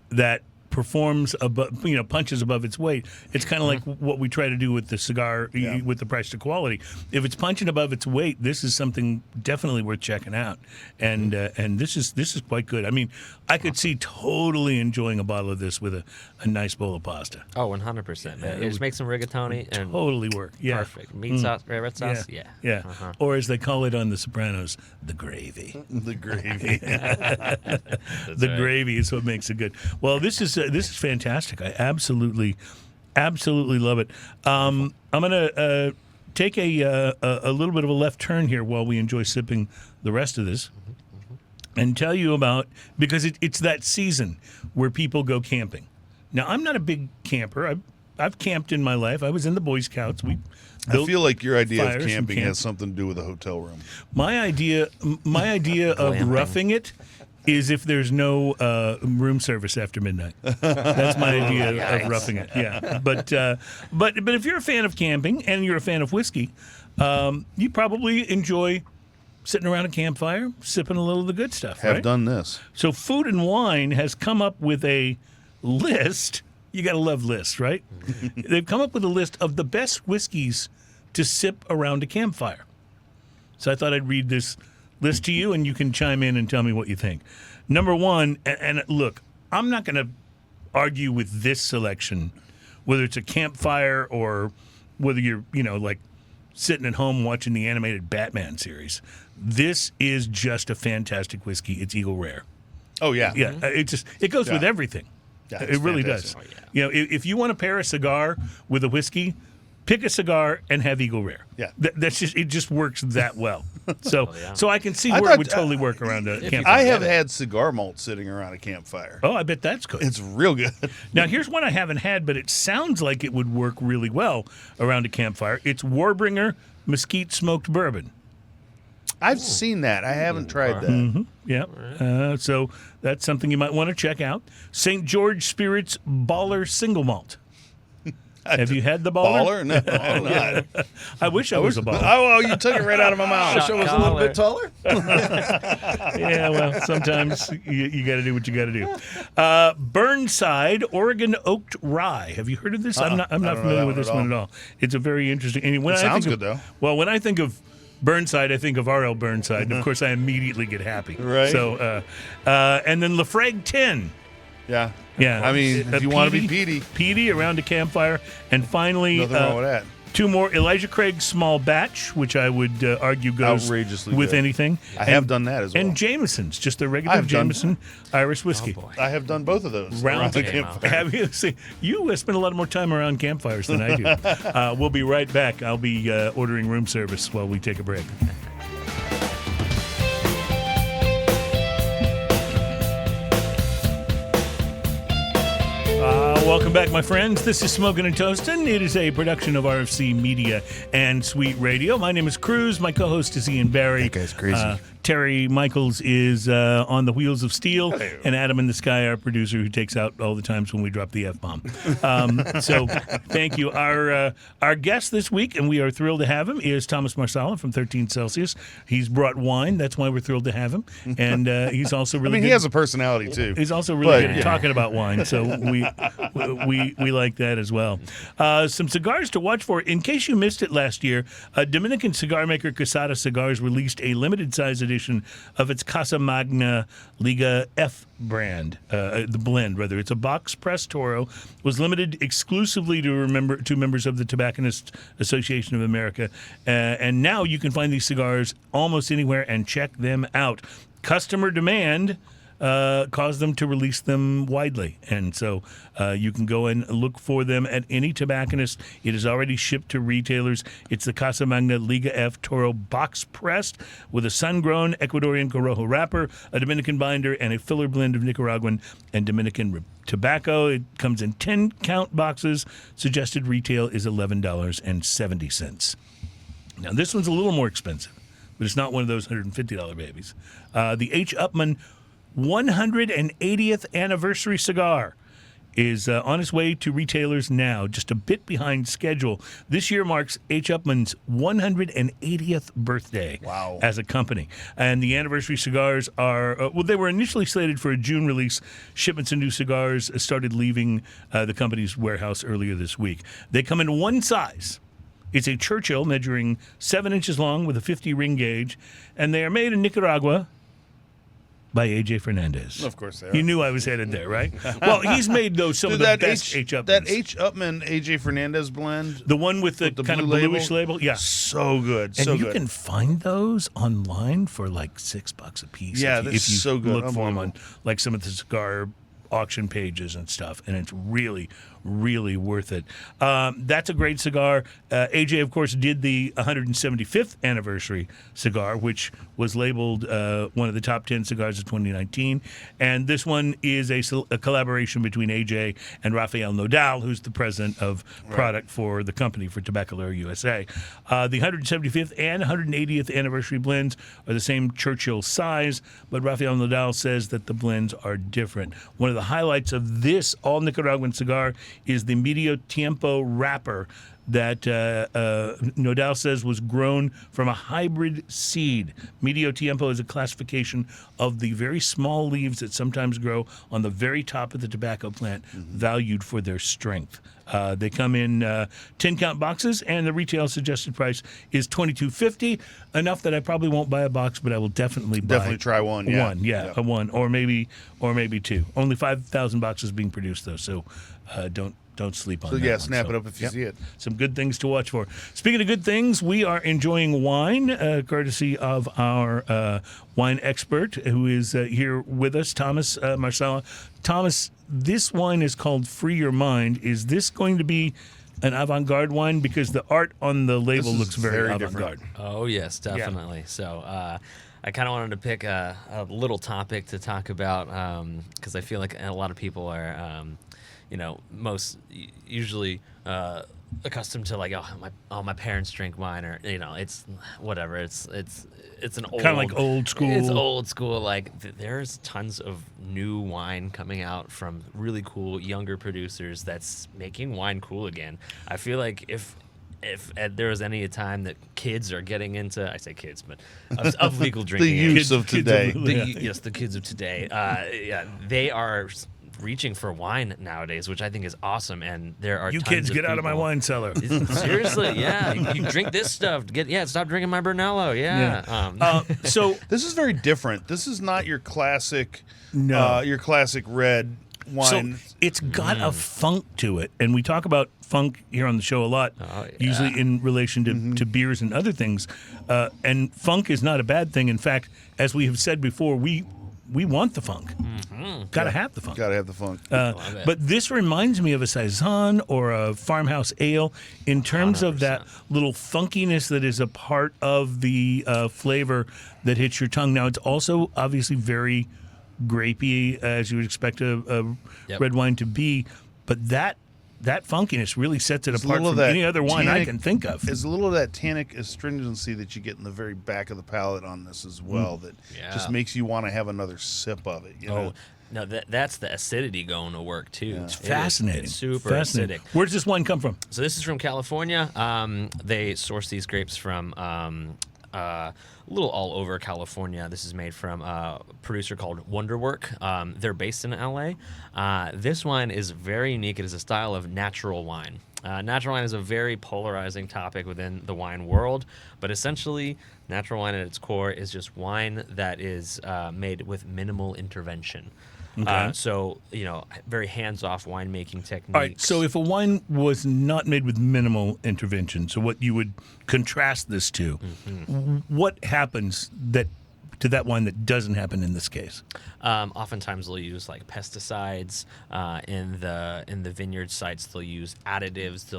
that performs above, punches above its weight. It's kind of like what we try to do with the cigar, Yeah. with the price to quality. If it's punching above its weight, this is something definitely worth checking out. And this is quite good. I mean, I could see totally enjoying a bottle of this with a nice bowl of pasta. oh, 100%. Man. Just make some rigatoni and Totally work. Yeah. perfect meat sauce, red sauce. Yeah. Yeah. Or as they call it on The Sopranos, the gravy. The gravy. The gravy is what makes it good. Well, this is fantastic. I absolutely love it. I'm gonna take a little bit of a left turn here while we enjoy sipping the rest of this, and tell you about, because it's that season where people go camping. Now, I'm not a big camper. I've camped in my life. I was in the Boy Scouts. We I feel like your idea fires of and camping camp. has something to do with a hotel room. My idea of Glamping. roughing it is if there's no room service after midnight. That's my idea of roughing it. Yeah, but if you're a fan of camping and you're a fan of whiskey, you probably enjoy sitting around a campfire, sipping a little of the good stuff. Have right? done this. So Food and Wine has come up with a list. You got to love lists, right? They've come up with a list of the best whiskeys to sip around a campfire. So I thought I'd read this list to you, and you can chime in and tell me what you think. Number one, and look, I'm not going to argue with this selection, whether it's a campfire or whether you're, like sitting at home watching the animated Batman series. This is just a fantastic whiskey. It's Eagle Rare. Oh yeah. Yeah, it goes with Yeah. everything. Yeah, It it's really fantastic. does. If you want to pair a cigar with a whiskey, pick a cigar and have Eagle Rare. Yeah. It just works that well. So so I can see I where it thought- would totally work around a campfire. I have had cigar malt sitting around a campfire. Oh, I bet that's good. It's real good. Now, here's one I haven't had, but it sounds like it would work really well around a campfire. It's Warbringer Mesquite Smoked Bourbon. I've seen that. I haven't tried that. Yeah. So that's something you might want to check out. St. George Spirits Baller Single Malt. Have you had the baller? No, I'm not. I wish I was a baller. Oh, you took it right out of my mouth. Pancho was a little bit taller. Yeah, well, sometimes you got to do what you got to do. Burnside Oregon Oaked Rye. Have you heard of this? I'm not familiar with this one at all. It's a very interesting. And when It I sounds think good, of, though. Well, when I think of Burnside, I think of R.L. Burnside. And of course, I immediately get happy. Right. So, and then Lafrague 10. Yeah. Yeah. I mean, if you want to be peaty. Peaty around a campfire. And finally, Nothing wrong with that. two more Elijah Craig small batch, which I would argue goes Outrageously with good. anything. I have done that as well. And Jameson's, just a regular I've done- Jameson Irish whiskey. Oh, boy. I have done both of those. Round around the game. campfire. Have you see? You spend a lot more time around campfires than I do. We'll be right back. I'll be ordering room service while we take a break. Welcome back, my friends. This is Smokin' and Toastin'. It is a production of RFC Media and Sweet Radio. My name is Cruz. My co-host is Ian Barry. That guy's crazy. Terry Michaels is on the wheels of steel, and Adam in the Sky, our producer, who takes out all the times when we drop the F-bomb. So thank you. Our guest this week, and we are thrilled to have him, is Thomas Marsala from 13 Celsius. He's brought wine. That's why we're thrilled to have him. And he's also really good. He has a personality, too. He's also really But, good at talking about wine, so we like that as well. Some cigars to watch for. In case you missed it last year, Dominican cigar maker Quesada Cigars released a limited-size edition of its Casa Magna Liga F brand, the blend, rather. It's a box-pressed Toro, was limited exclusively to members of the Tobacconist Association of America, and now you can find these cigars almost anywhere and check them out. Customer demand caused them to release them widely. And so you can go and look for them at any tobacconist. It is already shipped to retailers. It's the Casa Magna Liga F Toro box pressed with a sun-grown Ecuadorian Corojo wrapper, a Dominican binder, and a filler blend of Nicaraguan and Dominican tobacco. It comes in 10-count boxes. Suggested retail is $11.70. Now, this one's a little more expensive, but it's not one of those $150 babies. The H. Upmann 180th anniversary cigar is on its way to retailers now, just a bit behind schedule. This year marks H. Upmann's 180th birthday as a company. And the anniversary cigars are, they were initially slated for a June release. Shipments of new cigars started leaving the company's warehouse earlier this week. They come in one size. It's a Churchill measuring 7 inches long with a 50 ring gauge, and they are made in Nicaragua by A.J. Fernandez. Of course they are. You knew I was headed there, right? Well, he's made those some of the best H. Upmanns. That H. Upmann A.J. Fernandez blend. The one with the kind of blue bluish label? Yeah. So good. And So you good. can find those online for like $6 a piece. Yeah, if you, that's if you so good. look for them on Unbelievable. like some of the cigar auction pages and stuff, and it's really, really worth it. That's a great cigar. AJ, of course, did the 175th anniversary cigar, which was labeled one of the top 10 cigars of 2019. And this one is a collaboration between AJ and Rafael Nodal, who's the president of product for the company, for Tabacalera USA. The 175th and 180th anniversary blends are the same Churchill size, but Rafael Nodal says that the blends are different. One of the highlights of this all Nicaraguan cigar is the Medio Tiempo wrapper that Nodal says was grown from a hybrid seed. Medio Tiempo is a classification of the very small leaves that sometimes grow on the very top of the tobacco plant, valued for their strength. They come in 10-count boxes, and the retail suggested price is $22.50. Enough that I probably won't buy a box, but I will definitely try one. Yeah. A one, or maybe two. Only 5,000 boxes being produced though, so don't sleep on So that. yeah, one. snap So, it up if you see it. some good things to watch for. Speaking of good things, we are enjoying wine, courtesy of our wine expert who is here with us, Thomas Marsala. Thomas, this wine is called Free Your Mind. Is this going to be an avant-garde wine? Because the art on the label is looks very very avant-garde. Oh, yes, definitely. So I kind of wanted to pick a little topic to talk about because I feel like a lot of people are, usually accustomed to like my parents drink wine, or it's whatever. It's an old Kind of like old school. It's old school. Like there's tons of new wine coming out from really cool younger producers that's making wine cool again. I feel like if there was any time that kids are getting into, I say kids, but of legal drinking, The youths of today. Yes, the kids of today. They are reaching for wine nowadays, which I think is awesome. And there are You tons kids of get out of my people- wine cellar. Seriously, yeah. You drink this stuff. Stop drinking my Brunello. Yeah. So This is very different. This is not your classic, No. your classic red wine. So it's got a funk to it, and we talk about funk here on the show a lot, usually in relation to beers and other things. And funk is not a bad thing. In fact, as we have said before, we want the funk. Got to have the funk. Gotta have the funk. But this reminds me of a saison or a farmhouse ale in terms of that little funkiness that is a part of the flavor that hits your tongue. Now, it's also obviously very grapey, as you would expect a red wine to be, but that funkiness really sets it There's a apart little from of that any other wine I tannic- can think of. There's a little of that tannic astringency that you get in the very back of the palate on this as well that just makes you want to have another sip of it. You know? No, that's the acidity going to work too. It's fascinating. It's super fascinating. acidic. Where does this wine come from? So this is from California. They source these grapes from a little all over California. This is made from a producer called Wonderwork. They're based in LA. This wine is very unique. It is a style of natural wine. Natural wine is a very polarizing topic within the wine world, but essentially, natural wine at its core is just wine that is made with minimal intervention. Okay. So, very hands-off winemaking techniques. All right, so if a wine was not made with minimal intervention, so what you would contrast this to, what happens to that wine that doesn't happen in this case? Oftentimes they'll use like pesticides in the vineyard sites. They'll use additives.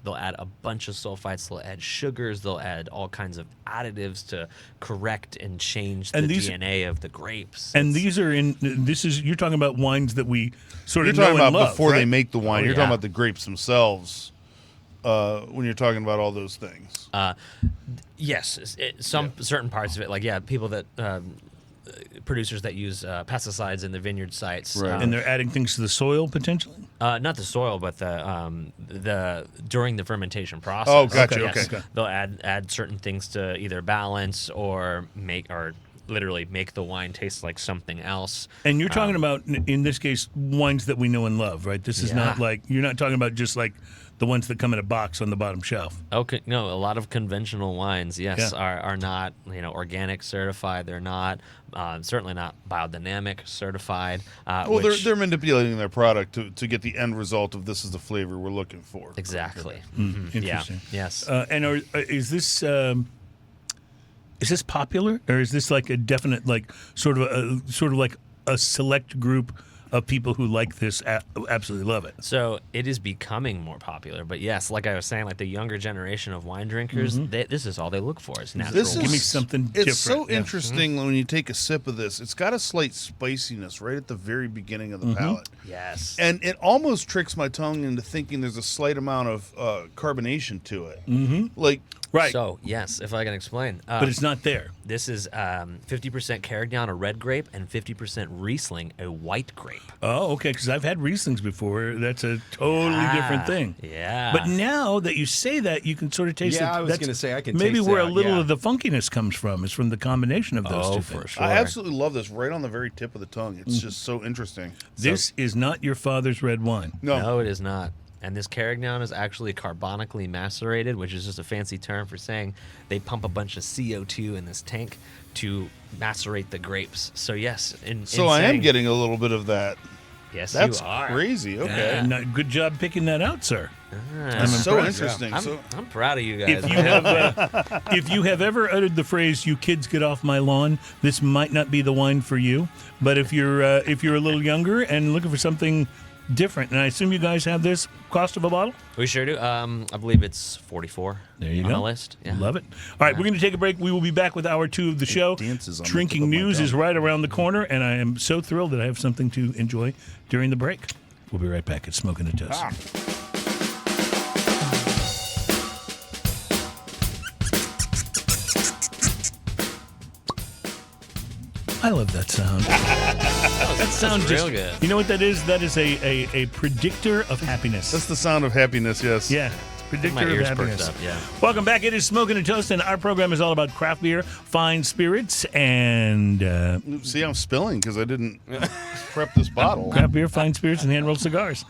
They'll add a bunch of sulfites. They'll add sugars. They'll add all kinds of additives to correct and change the DNA of the grapes. And you're talking about wines that we sort You're of talking know and about love, before right? they make the wine. Oh, You're yeah. talking about the grapes themselves when you're talking about all those things. Yes, certain parts of it, like people that producers that use pesticides in the vineyard sites, Right. And they're adding things to the soil potentially? not the soil, but the during the fermentation process. Oh, gotcha. Yes, Okay. they'll add certain things to either balance or literally make the wine taste like something else. And you're talking about, in this case, wines that we know and love, right? This is not like, you're not talking about just like the ones that come in a box on the bottom shelf. Okay, no, a lot of conventional wines, are not organic certified. They're not certainly not biodynamic certified. Well, they're manipulating their product to get the end result of this is the flavor we're looking for. exactly. Interesting. Yeah. Yes. And is this popular, or is this like a definite, like sort of like a select group of people who like this absolutely love it? So it is becoming more popular, but yes, like I was saying, like the younger generation of wine drinkers, this is all they look for. It's natural. This Give me is- something different. It's so Yeah. interesting when you take a sip of this. It's got a slight spiciness right at the very beginning of the palate. Yes. And it almost tricks my tongue into thinking there's a slight amount of carbonation to it. Mm-hmm. Like, Right. So yes, if I can explain, But it's not there. this is 50% Carignan, a red grape, and 50% Riesling, a white grape. Oh, okay, because I've had Rieslings before. That's a totally different thing. Yeah. But now that you say that, you can sort of taste it. Yeah, I was gonna say, I can maybe taste where that, a little yeah. of the funkiness comes from is from the combination of those two things. sure. I absolutely love this right on the very tip of the tongue. It's just so interesting. This is not your father's red wine. No, it is not. And this Carignan is actually carbonically macerated, which is just a fancy term for saying they pump a bunch of CO2 in this tank to macerate the grapes. So yes, I am getting a little bit of that. Yes, That's you are. crazy. Okay. And good job picking that out, sir. That's so impressed. interesting. I'm proud of you guys. If you have ever uttered the phrase "you kids get off my lawn," this might not be the wine for you. But if you're a little younger and looking for something different, and I assume you guys have this cost of a bottle. We sure do. I believe it's 44. There you on go. the list. Yeah. Love it. All right, we're going to take a break. We will be back with hour 2 of the show. dances on the tip Drinking of my news tongue. is right around the corner, and I am so thrilled that I have something to enjoy during the break. We'll be right back at Smoking a Toast. I love that sound. That sound That's just real good. You know what that is? That is a predictor of happiness. That's the sound of happiness. Yes. Yeah. Predictor My of ears perked happiness. up, yeah. Welcome back. It is Smoking and Toast, and our program is all about craft beer, fine spirits, and See, I'm spilling because I didn't prep this bottle. craft beer, fine spirits, and hand-rolled cigars.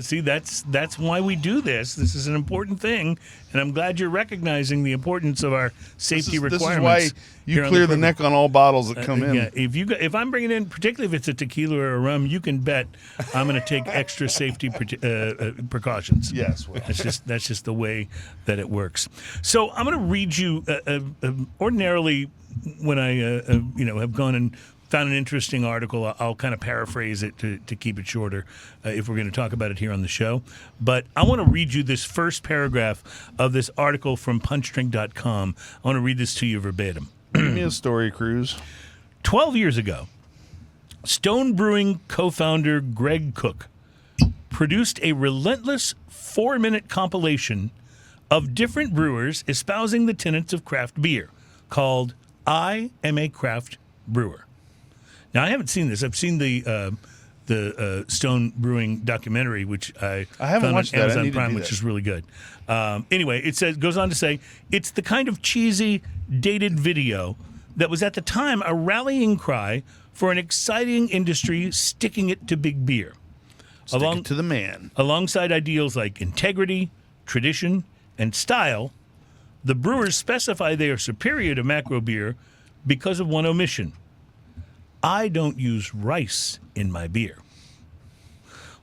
See, that's why we do this. This is an important thing, and I'm glad you're recognizing the importance of our safety This is requirements. why you here on clear the program. neck on all bottles that come in. Yeah, if I'm bringing in, particularly if it's a tequila or a rum, you can bet I'm going to take extra safety precautions. Yes, well. That's just the way that it works. So I'm going to read you. Ordinarily, when I have gone and found an interesting article, I'll kind of paraphrase it to keep it shorter if we're going to talk about it here on the show. But I want to read you this first paragraph of this article from punchdrink.com. I want to read this to you verbatim. Give me a story, Cruz. 12 years ago, Stone Brewing co-founder Greg Cook produced a relentless 4-minute compilation of different brewers espousing the tenets of craft beer called I Am a Craft Brewer. Now, I haven't seen this. I've seen the Stone Brewing documentary, which I haven't found watched on that. I Amazon need to Prime, do which that. is really good. Anyway, goes on to say, it's the kind of cheesy, dated video that was at the time a rallying cry for an exciting industry sticking it to big beer. Stick it to the man. Alongside ideals like integrity, tradition, and style, the brewers specify they are superior to macro beer because of one omission. I don't use rice in my beer.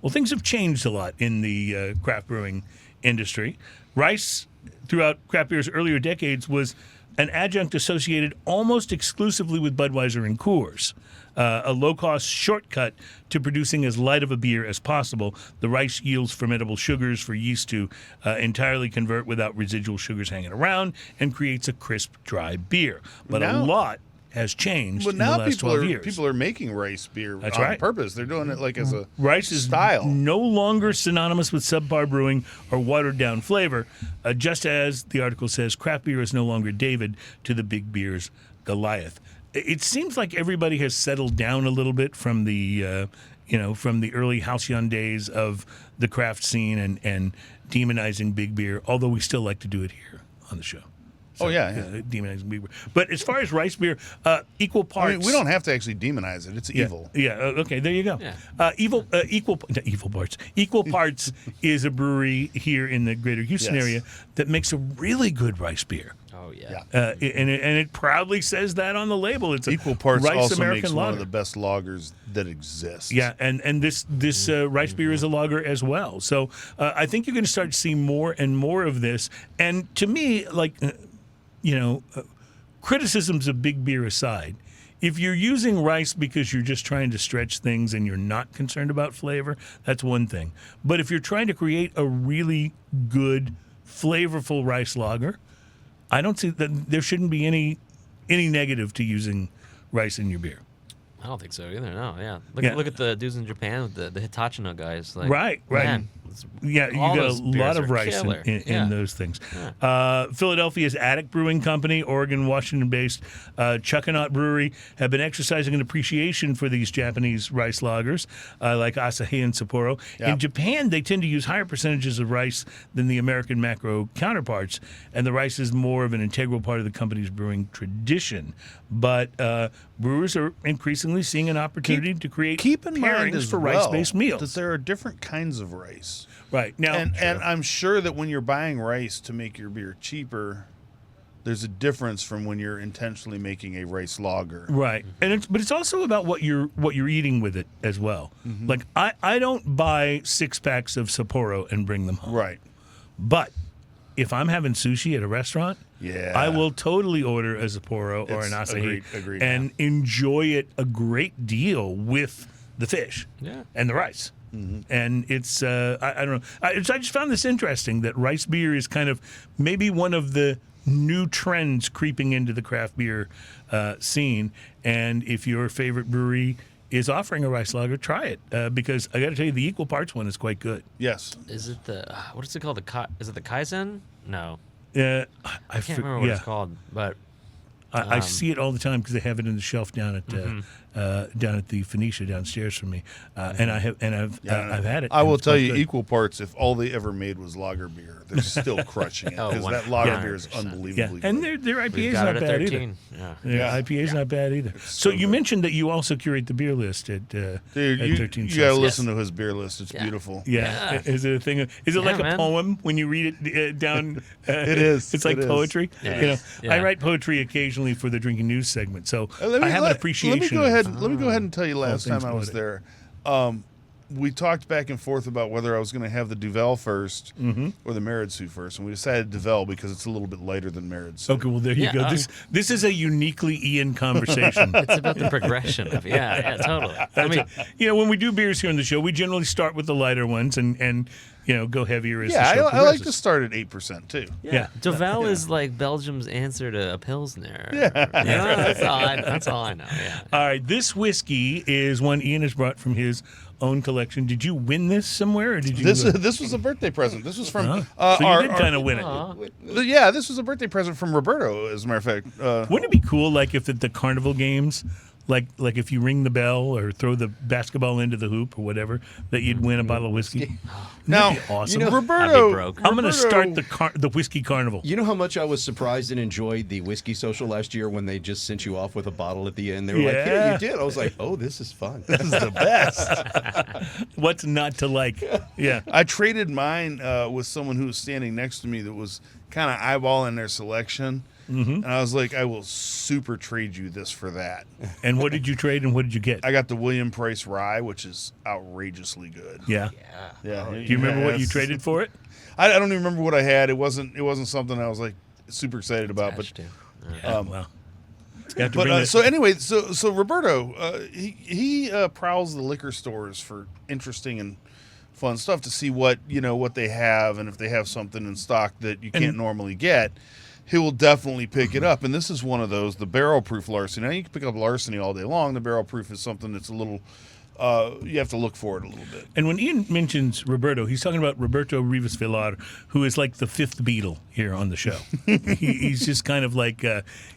Well, things have changed a lot in the craft brewing industry. Rice, throughout craft beer's earlier decades, was an adjunct associated almost exclusively with Budweiser and Coors. A low-cost shortcut to producing as light of a beer as possible. The rice yields fermentable sugars for yeast to entirely convert without residual sugars hanging around and creates a crisp, dry beer. But a lot has changed But in the now last 12 years. people are making rice beer That's on right. purpose. They're doing it like as a Rice is style. no longer synonymous with subpar brewing or watered-down flavor, just as the article says, craft beer is no longer David to the big beer's Goliath. It seems like everybody has settled down a little bit from the from the early halcyon days of the craft scene and demonizing big beer, although we still like to do it here on the show. Oh, yeah. Demonizing big beer. But as far as rice beer, equal parts. I mean, we don't have to actually demonize it. It's evil. Yeah. Okay. There you go. Yeah. Equal parts is a brewery here in the Greater Houston Yes. area that makes a really good rice beer. Oh yeah. And it proudly says that on the label. It's a Equal Parts rice also American makes lager. one of the best lagers that exists. Yeah, and this rice beer is a lager as well. So I think you're going to start to see more and more of this. And to me, criticisms of big beer aside, if you're using rice because you're just trying to stretch things and you're not concerned about flavor, that's one thing. But if you're trying to create a really good, flavorful rice lager, I don't see that there shouldn't be any negative to using rice in your beer. I don't think so either. No, yeah. Yeah. Look at the dudes in Japan with the Hitachino guys. Like, Right. Man, Yeah, you all got a those beers lot of are rice killer. in Yeah. those things. Philadelphia's Attic Brewing Company, Oregon, Washington-based Chuckanut Brewery have been exercising an appreciation for these Japanese rice lagers like Asahi and Sapporo. Yeah. In Japan, they tend to use higher percentages of rice than the American macro counterparts, and the rice is more of an integral part of the company's brewing tradition. But brewers are increasingly seeing an opportunity to create Keep in mind pairings as for well rice-based meals. that there are different kinds of rice. Right. Now, And I'm sure that when you're buying rice to make your beer cheaper, there's a difference from when you're intentionally making a rice lager. right, and but it's also about what you're eating with it as well. Mm-hmm. Like I don't buy 6-packs of Sapporo and bring them home. Right. But if I'm having sushi at a restaurant, Yeah. I will totally order a Sapporo or an It's- Asahi agreed, and enjoy it a great deal with the fish Yeah. and the rice. Mm-hmm. And it's I don't know. I just found this interesting that rice beer is kind of maybe one of the new trends creeping into the craft beer scene. And if your favorite brewery is offering a rice lager, try it because I got to tell you, the equal parts one is quite good. Yes. Is it the what is it called? Is it the Kaizen? No, I I can't remember what it's called. But I see it all the time because they have it in the shelf down at the Phoenicia downstairs from me, and I've had it. I and will it's tell quite you, good. equal parts. If all they ever made was lager beer, they're still crushing it Oh, because that lager beer is 100%. unbelievably and good. their IPA We've is got not it at bad either. 13. Yeah. Their IPA is not bad either. So you mentioned that you also curate the beer list at Dude, at you 13 gotta Celsius. listen to his beer list. It's Yeah. beautiful. Yeah. Yeah. Is it a thing? Is it like a man. poem when you read it down? It is. It's like It is. poetry. Yeah. You know, Yeah. I write poetry occasionally for the drinking news segment, so Let I me- have let- an appreciation. Let me go ahead. Let me go ahead and tell you. Last things time I was poetic. there, we talked back and forth about whether I was going to have the Duvel first or the Meridsu first, and we decided Duvel because it's a little bit lighter than Meridsu. Okay, well there you Yeah, go. This is a uniquely Ian conversation. It's about the progression of totally. I mean, You know, when we do beers here on the show, we generally start with the lighter ones and you know go heavier as Yeah, the show I like progresses. to start at 8% too. Yeah. Duvel is like Belgium's answer to a Pilsner. Yeah. You know, that's all I know. Yeah. All right, this whiskey is one Ian has brought from his own collection. Did you win this somewhere, or did you? This was a birthday present. This was from so you did kind of win it. Aw. Yeah, this was a birthday present from Roberto, as a matter of fact. Wouldn't it be cool, like if at the carnival games, like if you ring the bell or throw the basketball into the hoop or whatever, that you'd win a bottle of whiskey? Now, That'd be awesome. I'd Roberto, be broke. I'm going to Roberto- start the whiskey carnival. You know how much I was surprised and enjoyed the whiskey social last year when they just sent you off with a bottle at the end. They were like, "Here, Yeah. you did." I was like, "Oh, this is fun." This is the best. What's not to like? Yeah. I traded mine with someone who was standing next to me that was kind of eyeballing their selection. And I was like, I will super trade you this for that. And what did you trade and what did you get? I got the William Price Rye, which is outrageously good. Yeah. Yeah. Do you remember what you traded for it? I don't even remember what I had. It wasn't something I was like super excited about. But Attached to. Yeah, well. You have to bring it. so anyway, so Roberto, he prowls the liquor stores for interesting and fun stuff to see what they have, and if they have something in stock that you can't normally get, he will definitely pick it up. And this is one of those, the barrel proof larceny. Now you can pick up larceny all day long. The barrel proof is something that's a little you have to look for it a little bit. And when Ian mentions Roberto, he's talking about Roberto Rivas Villar, who is like the fifth Beatle here on the show. He's just kind of like,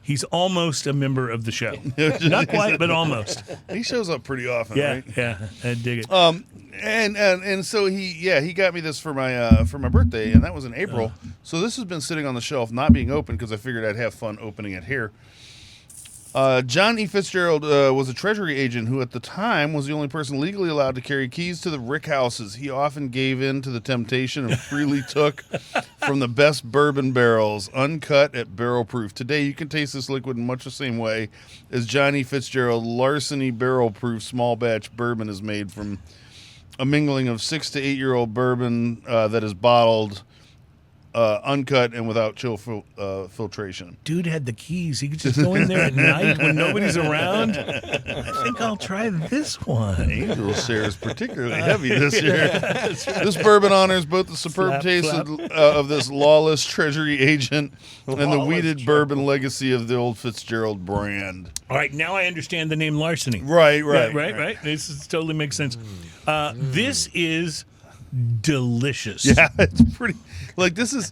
he's almost a member of the show. Not quite, but almost. He shows up pretty often, Yeah, right? yeah, I dig it. And so he got me this for my birthday, and that was in April. So this has been sitting on the shelf, not being open, because I figured I'd have fun opening it here. John E. Fitzgerald was a treasury agent who at the time was the only person legally allowed to carry keys to the rick houses. He often gave in to the temptation and freely took from the best bourbon barrels, uncut at barrel proof. Today you can taste this liquid in much the same way as John E. Fitzgerald larceny barrel proof small batch bourbon is made from a mingling of 6 to 8 year old bourbon that is bottled, uncut and without chill filtration. Dude had the keys. He could just go in there at night when nobody's around. I think I'll try this one. Angel share is particularly heavy this year. This bourbon honors both the superb Slap, taste slap. of this lawless treasury agent and the Lawless weeded bourbon legacy of the old Fitzgerald brand. All right, now I understand the name larceny. Right. Right. This totally makes sense. This is delicious. Yeah, it's pretty. Like this is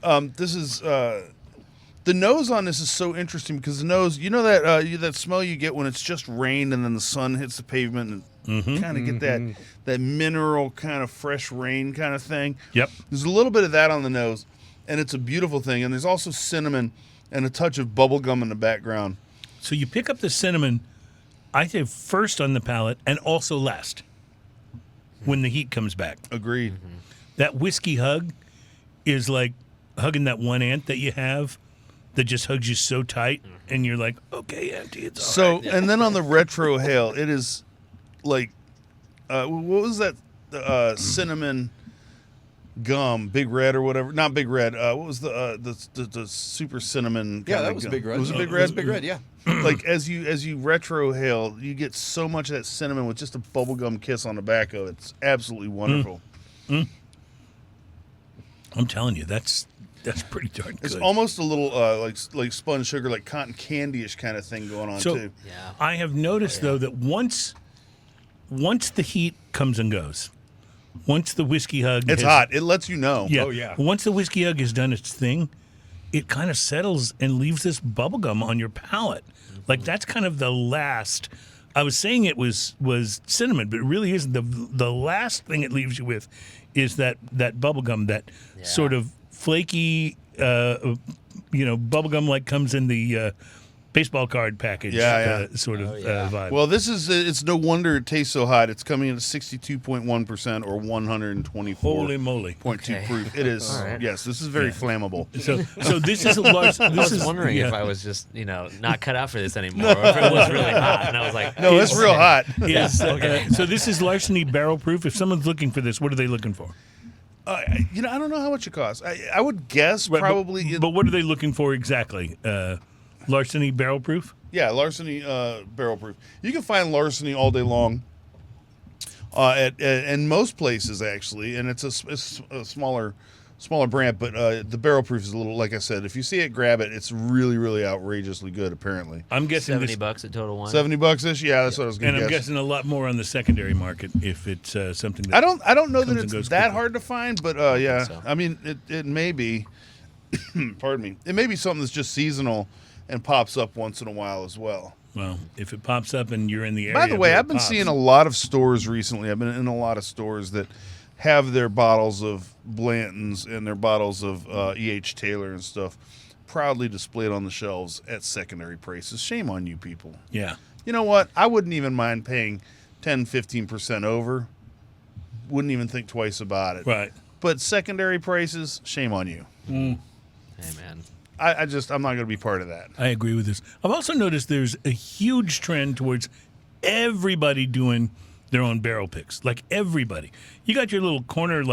the nose on this is so interesting because the nose, you know that smell you get when it's just rained and then the sun hits the pavement and kind of get that mineral kind of fresh rain kind of thing. Yep. There's a little bit of that on the nose, and it's a beautiful thing. And there's also cinnamon and a touch of bubble gum in the background. So you pick up the cinnamon, I say first on the palate and also last when the heat comes back. Agreed. That whiskey hug is like hugging that one ant that you have that just hugs you so tight and you're like, okay, auntie, it's all right. So, and then on the retro hail, it is like, what was that cinnamon gum, Big Red or whatever? Not Big Red. What was the super cinnamon? Yeah, kinda that was gum? Big Red. Was it Big It Red? was Big Red, yeah. Like as you retro hail, you get so much of that cinnamon with just a bubblegum kiss on the back of it. It's absolutely wonderful. I'm telling you, that's pretty darn good. It's almost a little like spun sugar, like cotton candy-ish kind of thing going on So too. Yeah. I have noticed though that once the heat comes and goes, once the whiskey hug It's has- hot. It lets you know. Yeah. Oh, yeah. Once the whiskey hug has done its thing, it kind of settles and leaves this bubblegum on your palate. Like that's kind of the last. I was saying it was cinnamon, but it really isn't. The last thing it leaves you with is that bubblegum, that sort of flaky, bubblegum like comes in the baseball card package vibe. Well, it's no wonder it tastes so hot. It's coming in at 62.1% or 124. Holy moly. 0.2 proof. It is, yes, this is very flammable. So this is a large. I was wondering if I was just, not cut out for this anymore, or if it was really hot. And I was like, no, it's real hot. So this is larceny barrel proof. If someone's looking for this, what are they looking for? I don't know how much it costs. I would guess probably. But what are they looking for exactly? Larceny barrel proof? Yeah, larceny barrel proof. You can find larceny all day long in most places, actually, and it's a smaller brand, but the barrel proof is a little, like I said, if you see it, grab it. It's really, really outrageously good, apparently. I'm guessing $70 at Total Wine. $70-ish? Yeah, that's what I was going to guess. And I'm guessing a lot more on the secondary market if it's something that I don't know that it's that quickly. hard to find, but yeah. So. I mean, it may be, pardon me, it may be something that's just seasonal and pops up once in a while as well. Well, if it pops up and you're in the area. By the way, where I've been seeing a lot of stores recently. I've been in a lot of stores that have their bottles of Blanton's and their bottles of E.H. Taylor and stuff proudly displayed on the shelves at secondary prices. Shame on you people. Yeah. You know what? I wouldn't even mind paying 10-15% over. Wouldn't even think twice about it. Right. But secondary prices, shame on you. Hey, man. I'm not going to be part of that. I agree with this. I've also noticed there's a huge trend towards everybody doing their own barrel picks. Like everybody. You got your little corner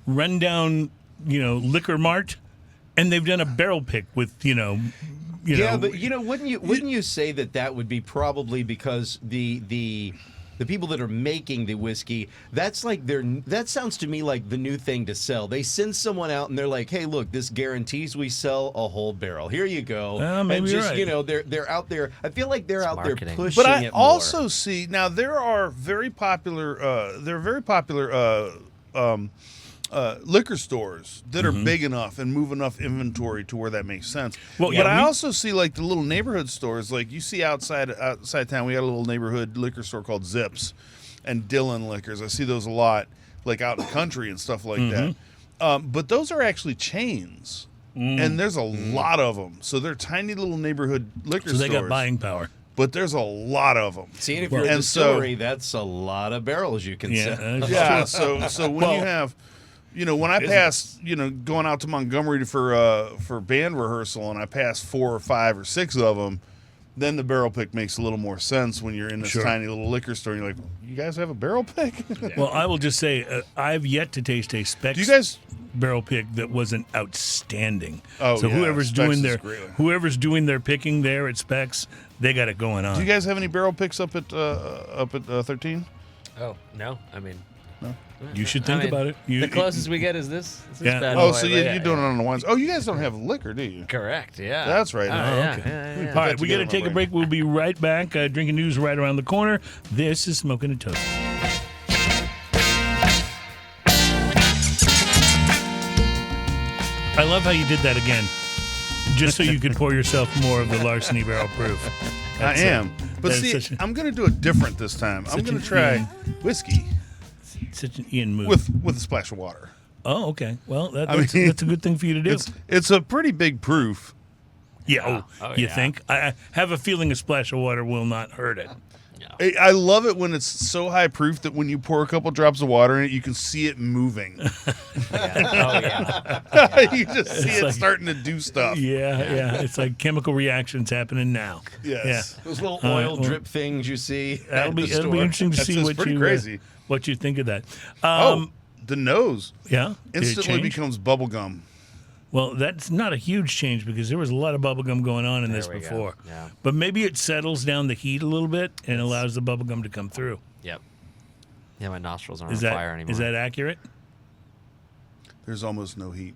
rundown, liquor mart, and they've done a barrel pick with, Yeah, but wouldn't you say that would be probably because the people that are making the whiskey, that sounds to me like the new thing to sell. They send someone out and they're like, "Hey, look, this guarantees we sell a whole barrel. Here you go." Maybe and just you're right. they're out there. I feel like they're out marketing. there pushing But I it more. also see now there are very popular liquor stores that are big enough and move enough inventory to where that makes sense. Well, but I also see like the little neighborhood stores, like you see outside town. We got a little neighborhood liquor store called Zips and Dillon Liquors. I see those a lot, like out in the country and stuff like that. But those are actually chains, and there's a lot of them. So they're tiny little neighborhood liquor stores. So they got buying power. But there's a lot of them. See, if you're a distillery, that's a lot of barrels you can sell. Yeah. So when you have, when I pass, going out to Montgomery for band rehearsal, and I pass 4 or 5 or 6 of them, then the barrel pick makes a little more sense when you're in this tiny little liquor store. And you're like, you guys have a barrel pick? Well, I will just say I've yet to taste a Specs barrel pick that wasn't outstanding. Oh, so yeah, whoever's Specs doing their picking there at Specs, they got it going on. Do you guys have any barrel picks up at 13? Oh, no. I mean, You should think about it. The closest we get is this. Yeah. bad Oh, boy, so but you're doing it on the wines. Oh, you guys don't have liquor, do you? Correct, yeah. That's right. Yeah. All right, we got to take a break. We'll be right back. Drinking news right around the corner. This is Smoking and Toast. I love how you did that again, just so you could pour yourself more of the Larceny Barrel Proof. I am. But see, I'm going to do it different this time. I'm going to try whiskey Such an Ian move. with a splash of water. Oh, okay. Well, that's a good thing for you to do. It's a pretty big proof. Yeah. You think? I have a feeling a splash of water will not hurt it. I love it when it's so high proof that when you pour a couple drops of water in it, you can see it moving. You just see it starting to do stuff. Yeah. It's like chemical reactions happening now. Yes. Yeah. Those little oil drip things you see. It'll be interesting to see what you think of that. The nose. Yeah. Instantly becomes bubble gum. Well, that's not a huge change because there was a lot of bubblegum going on in this before. Yeah. But maybe it settles down the heat a little bit and allows the bubblegum to come through. Yep. Yeah, my nostrils aren't on fire anymore. Is that accurate? There's almost no heat.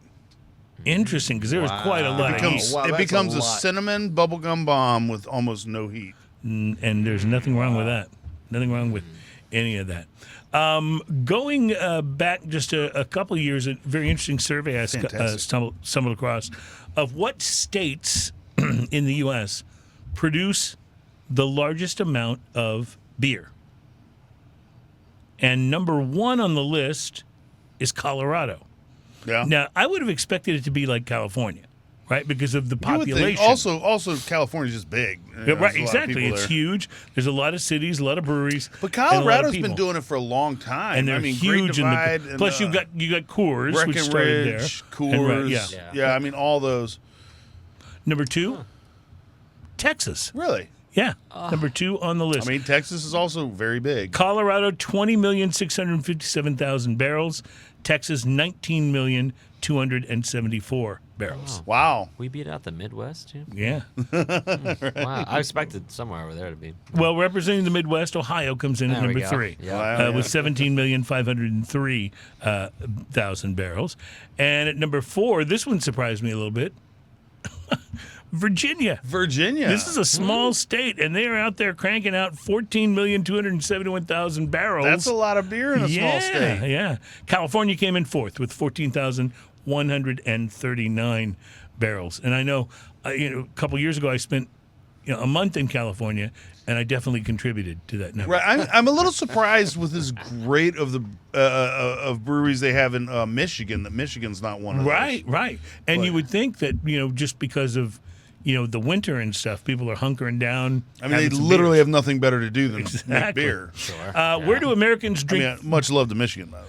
Interesting, because there was quite a lot of heat. It becomes a cinnamon bubblegum bomb with almost no heat. And there's nothing wrong with that. Nothing wrong with any of that. Going back just a couple of years, a very interesting survey I stumbled across of what states in the U.S. produce the largest amount of beer. And number one on the list is Colorado. Yeah. Now, I would have expected it to be like California, right? Because of the You would think. population. Also, California's just big. You know, Yeah, there's right, a lot of exactly. people It's there. huge. There's a lot of cities, a lot of breweries. But and a lot of Colorado's been people. doing it for a long time. And they're I mean, huge. Great Divide and, plus, you got Coors, which started there. Coors. And, Yeah, I mean, all those. Number two, Texas. Really? Yeah, number two on the list. I mean, Texas is also very big. Colorado, 20,657,000 barrels. Texas, 19,274,000 barrels. Wow. We beat out the Midwest too. Yeah. Wow, I expected somewhere over there to be. Well, representing the Midwest, Ohio comes in at There we number go. 3 Yeah. with 17,503,000 barrels. And at number 4, this one surprised me a little bit. Virginia. This is a small state, and they are out there cranking out 14,271,000 barrels. That's a lot of beer in a small state. Yeah. California came in 4th with 14,139 barrels. And I know, a couple years ago, I spent a month in California, and I definitely contributed to that number. Right, I'm a little surprised with as great of the of breweries they have in Michigan. That Michigan's not one of those. Right. And you would think that just because of the winter and stuff, people are hunkering down. I mean, they literally have nothing better to do than make beer. Sure. Where do Americans drink? I mean, much love to Michigan, by the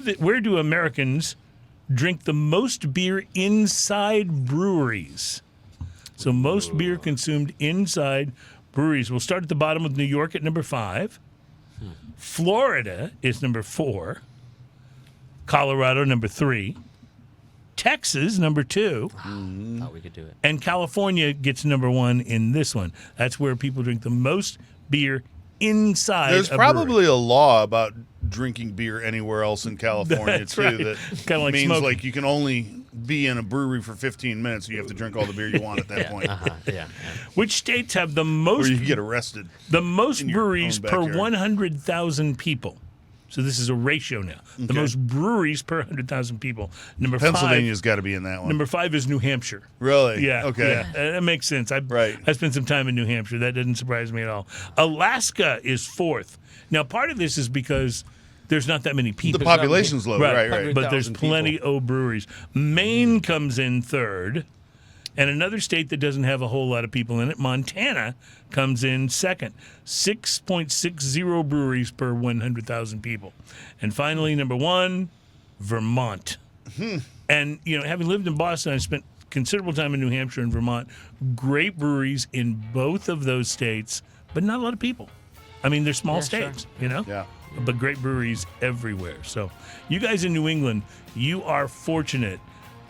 way. Where do Americans drink the most beer inside breweries? So most beer consumed inside breweries. We'll start at the bottom with New York at number 5. Florida is number 4. Colorado number 3. Texas number 2. Thought we could do it. And California gets number 1 in this one. That's where people drink the most beer inside. There's a brewery. probably a law about drinking beer anywhere else in California That's too. right. That Kinda like means smoking. like you can only be in a brewery for 15 minutes. And you have to drink all the beer you want at that point, Yeah. Which states have the or most you can get arrested. the most in your breweries own per backyard. 100,000 people? So this is a ratio now. The most breweries per 100,000 people. Number 5. Pennsylvania's got to be in that one. Number 5 is New Hampshire. Really? Yeah. Okay. Yeah, that makes sense. I spent some time in New Hampshire. That doesn't surprise me at all. Alaska is 4th. Now, part of this is because there's not that many people. The population's low. Right. But there's 100,000 plenty of breweries. Maine comes in 3rd. And another state that doesn't have a whole lot of people in it, Montana, comes in 2nd. 6.60 breweries per 100,000 people. And finally, number 1, Vermont. And, having lived in Boston, I spent considerable time in New Hampshire and Vermont. Great breweries in both of those states, but not a lot of people. I mean, they're small states, Yeah. but great breweries everywhere. So you guys in New England, you are fortunate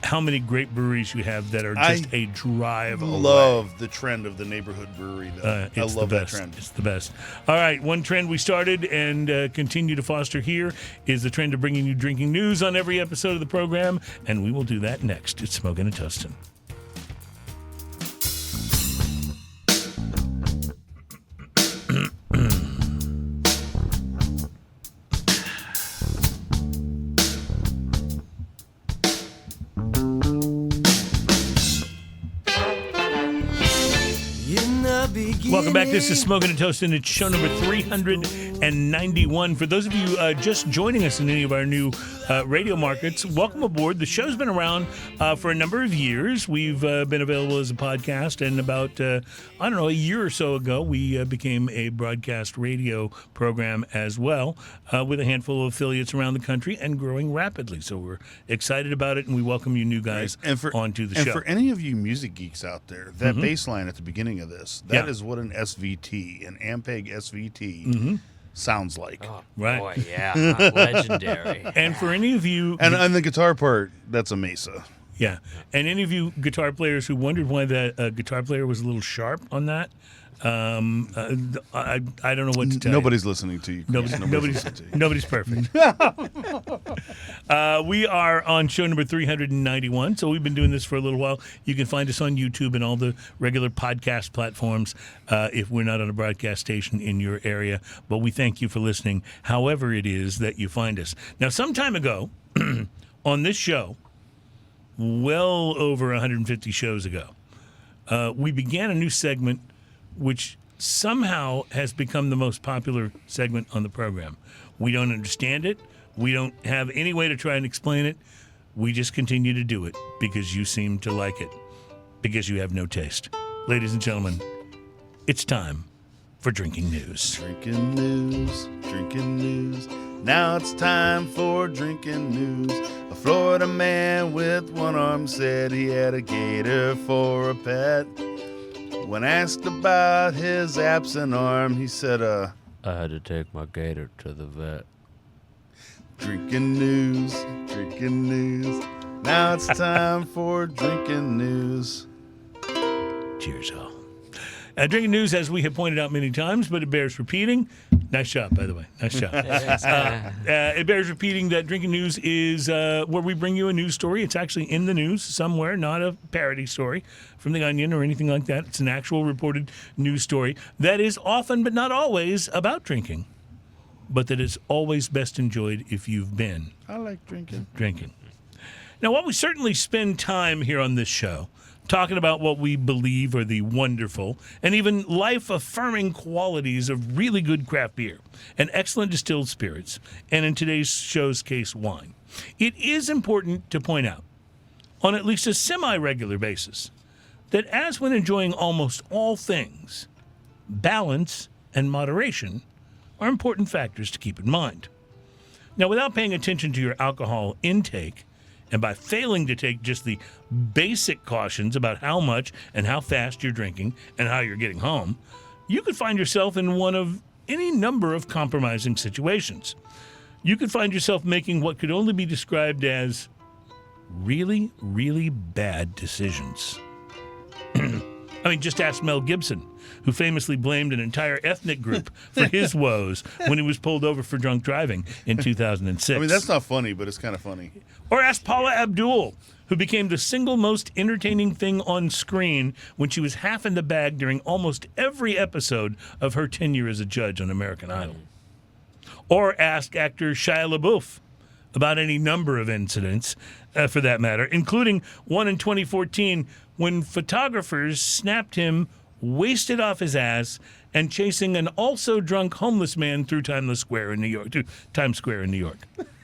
how many great breweries you have that are just a drive away. Love the trend of the neighborhood brewery, though. I It's love the that best. trend. It's the best. All right, one trend we started and continue to foster here is the trend of bringing you drinking news on every episode of the program, and we will do that next. It's Smokin' and Toastin'. Welcome back. This is Smokin' and Toastin'. It's show number 391. For those of you just joining us in any of our new radio markets, welcome aboard. The show's been around for a number of years. We've been available as a podcast, and about, a year or so ago, we became a broadcast radio program as well, with a handful of affiliates around the country and growing rapidly. So we're excited about it, and we welcome you new guys onto the show. And for any of you music geeks out there, that bass line at the beginning of this, that is what an SVT, an Ampeg SVT, sounds like. Oh, Right. boy, yeah. Legendary. And for any of you... And the guitar part, that's a Mesa. Yeah. And any of you guitar players who wondered why the guitar player was a little sharp on that, I don't know what to tell Nobody's listening to you. Chris. Nobody's perfect. We are on show number 391, so we've been doing this for a little while. You can find us on YouTube and all the regular podcast platforms if we're not on a broadcast station in your area. But we thank you for listening, however it is that you find us. Now, some time ago on this show, well over 150 shows ago, we began a new segment which somehow has become the most popular segment on the program. We don't understand it. We don't have any way to try and explain it. We just continue to do it because you seem to like it, because you have no taste. Ladies and gentlemen, it's time for Drinking News. Drinking news, drinking news. Now it's time for drinking news. A Florida man with one arm said he had a gator for a pet. When asked about his absent arm, he said, I had to take my gator to the vet. Drinking news, drinking news. Now it's time for drinking news. Cheers, all. Drinking News, as we have pointed out many times, but it bears repeating. Nice job, by the way. Nice job. It bears repeating that Drinking News is where we bring you a news story. It's actually in the news somewhere, not a parody story from The Onion or anything like that. It's an actual reported news story that is often, but not always, about drinking, but that is always best enjoyed if you've been I like drinking. Now, while we certainly spend time here on this show talking about what we believe are the wonderful and even life-affirming qualities of really good craft beer and excellent distilled spirits, and in today's show's case, wine, it is important to point out, on at least a semi-regular basis, that as when enjoying almost all things, balance and moderation are important factors to keep in mind. Now, without paying attention to your alcohol intake, and by failing to take just the basic cautions about how much and how fast you're drinking and how you're getting home, you could find yourself in one of any number of compromising situations. You could find yourself making what could only be described as really, really bad decisions. I mean, just ask Mel Gibson, who famously blamed an entire ethnic group for his woes when he was pulled over for drunk driving in 2006. I mean, that's not funny, but it's kind of funny. Or ask Paula Abdul, who became the single most entertaining thing on screen when she was half in the bag during almost every episode of her tenure as a judge on American Idol. Or ask actor Shia LaBeouf about any number of incidents, for that matter, including one in 2014 when photographers snapped him wasted off his ass and chasing an also drunk homeless man through Times Square in New York.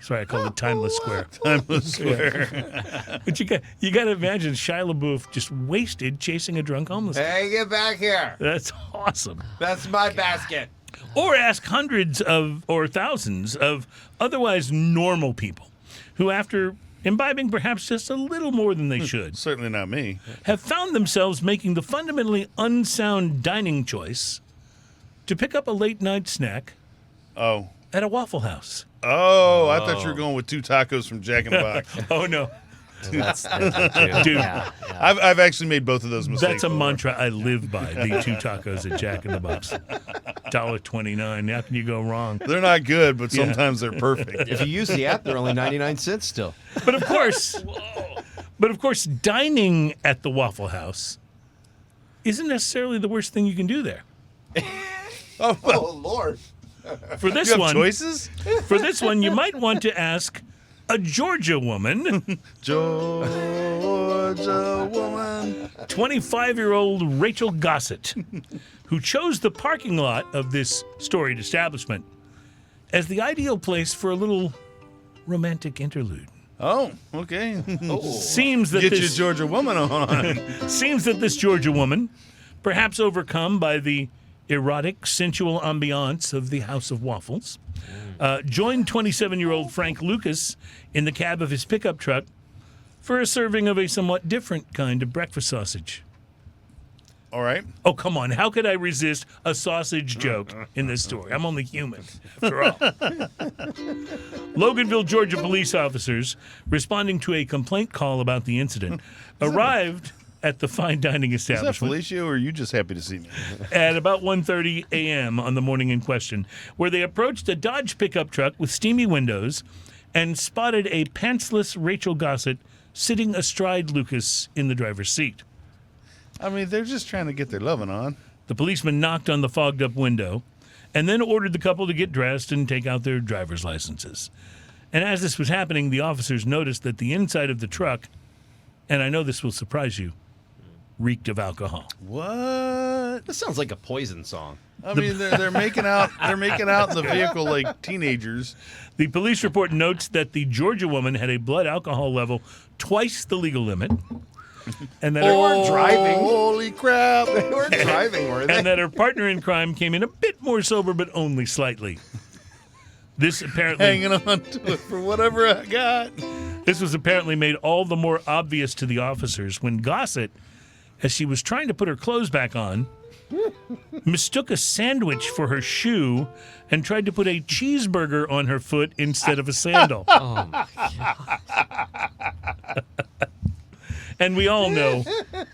Sorry, I called it Timeless Square. Timeless Square. But you got to imagine Shia LaBeouf just wasted chasing a drunk homeless man. Hey, get back here. That's awesome. That's my basket. Or ask hundreds of or thousands of otherwise normal people who, after imbibing perhaps just a little more than they should, Certainly not me. have found themselves making the fundamentally unsound dining choice to pick up a late-night snack Oh. at a Waffle House. Oh, I thought you were going with 2 tacos from Jack in the Box. Oh, no. That's Dude, I've actually made both of those mistakes. that's a before. mantra I live by, the 2 tacos at Jack in the Box. $1.29. How can you go wrong? They're not good, but sometimes they're perfect. If you use the app, they're only 99 cents still. But of course, dining at the Waffle House isn't necessarily the worst thing you can do there. Oh, Lord. For this You have one, choices? for this one, you might want to ask a Georgia woman, Georgia woman. 25-year-old Rachel Gossett, who chose the parking lot of this storied establishment as the ideal place for a little romantic interlude. Oh, okay. Seems that Get your this Georgia woman on. Seems that this Georgia woman, perhaps overcome by the erotic, sensual ambiance of the House of Waffles, joined 27-year-old Frank Lucas in the cab of his pickup truck for a serving of a somewhat different kind of breakfast sausage. All right. Oh, come on. How could I resist a sausage joke in this story? I'm only human, after all. Loganville, Georgia police officers, responding to a complaint call about the incident, arrived at the fine dining Is that establishment Felicia, or are you just happy to see me? at about 1:30 a.m. on the morning in question, where they approached a Dodge pickup truck with steamy windows and spotted a pantsless Rachel Gossett sitting astride Lucas in the driver's seat. I mean, they're just trying to get their loving on. The policeman knocked on the fogged-up window and then ordered the couple to get dressed and take out their driver's licenses. And as this was happening, the officers noticed that the inside of the truck, and I know this will surprise you, reeked of alcohol. What? This sounds like a Poison song. I mean, they're making out. They're making out in the vehicle like teenagers. The police report notes that the Georgia woman had a blood alcohol level twice the legal limit, and that They weren't driving. Holy crap! They weren't driving, were they? and that her partner in crime came in a bit more sober, but only slightly. This apparently Hanging on to it for whatever I got. This was apparently made all the more obvious to the officers when Gossett, as she was trying to put her clothes back on, mistook a sandwich for her shoe and tried to put a cheeseburger on her foot instead of a sandal. Oh my God. And we all know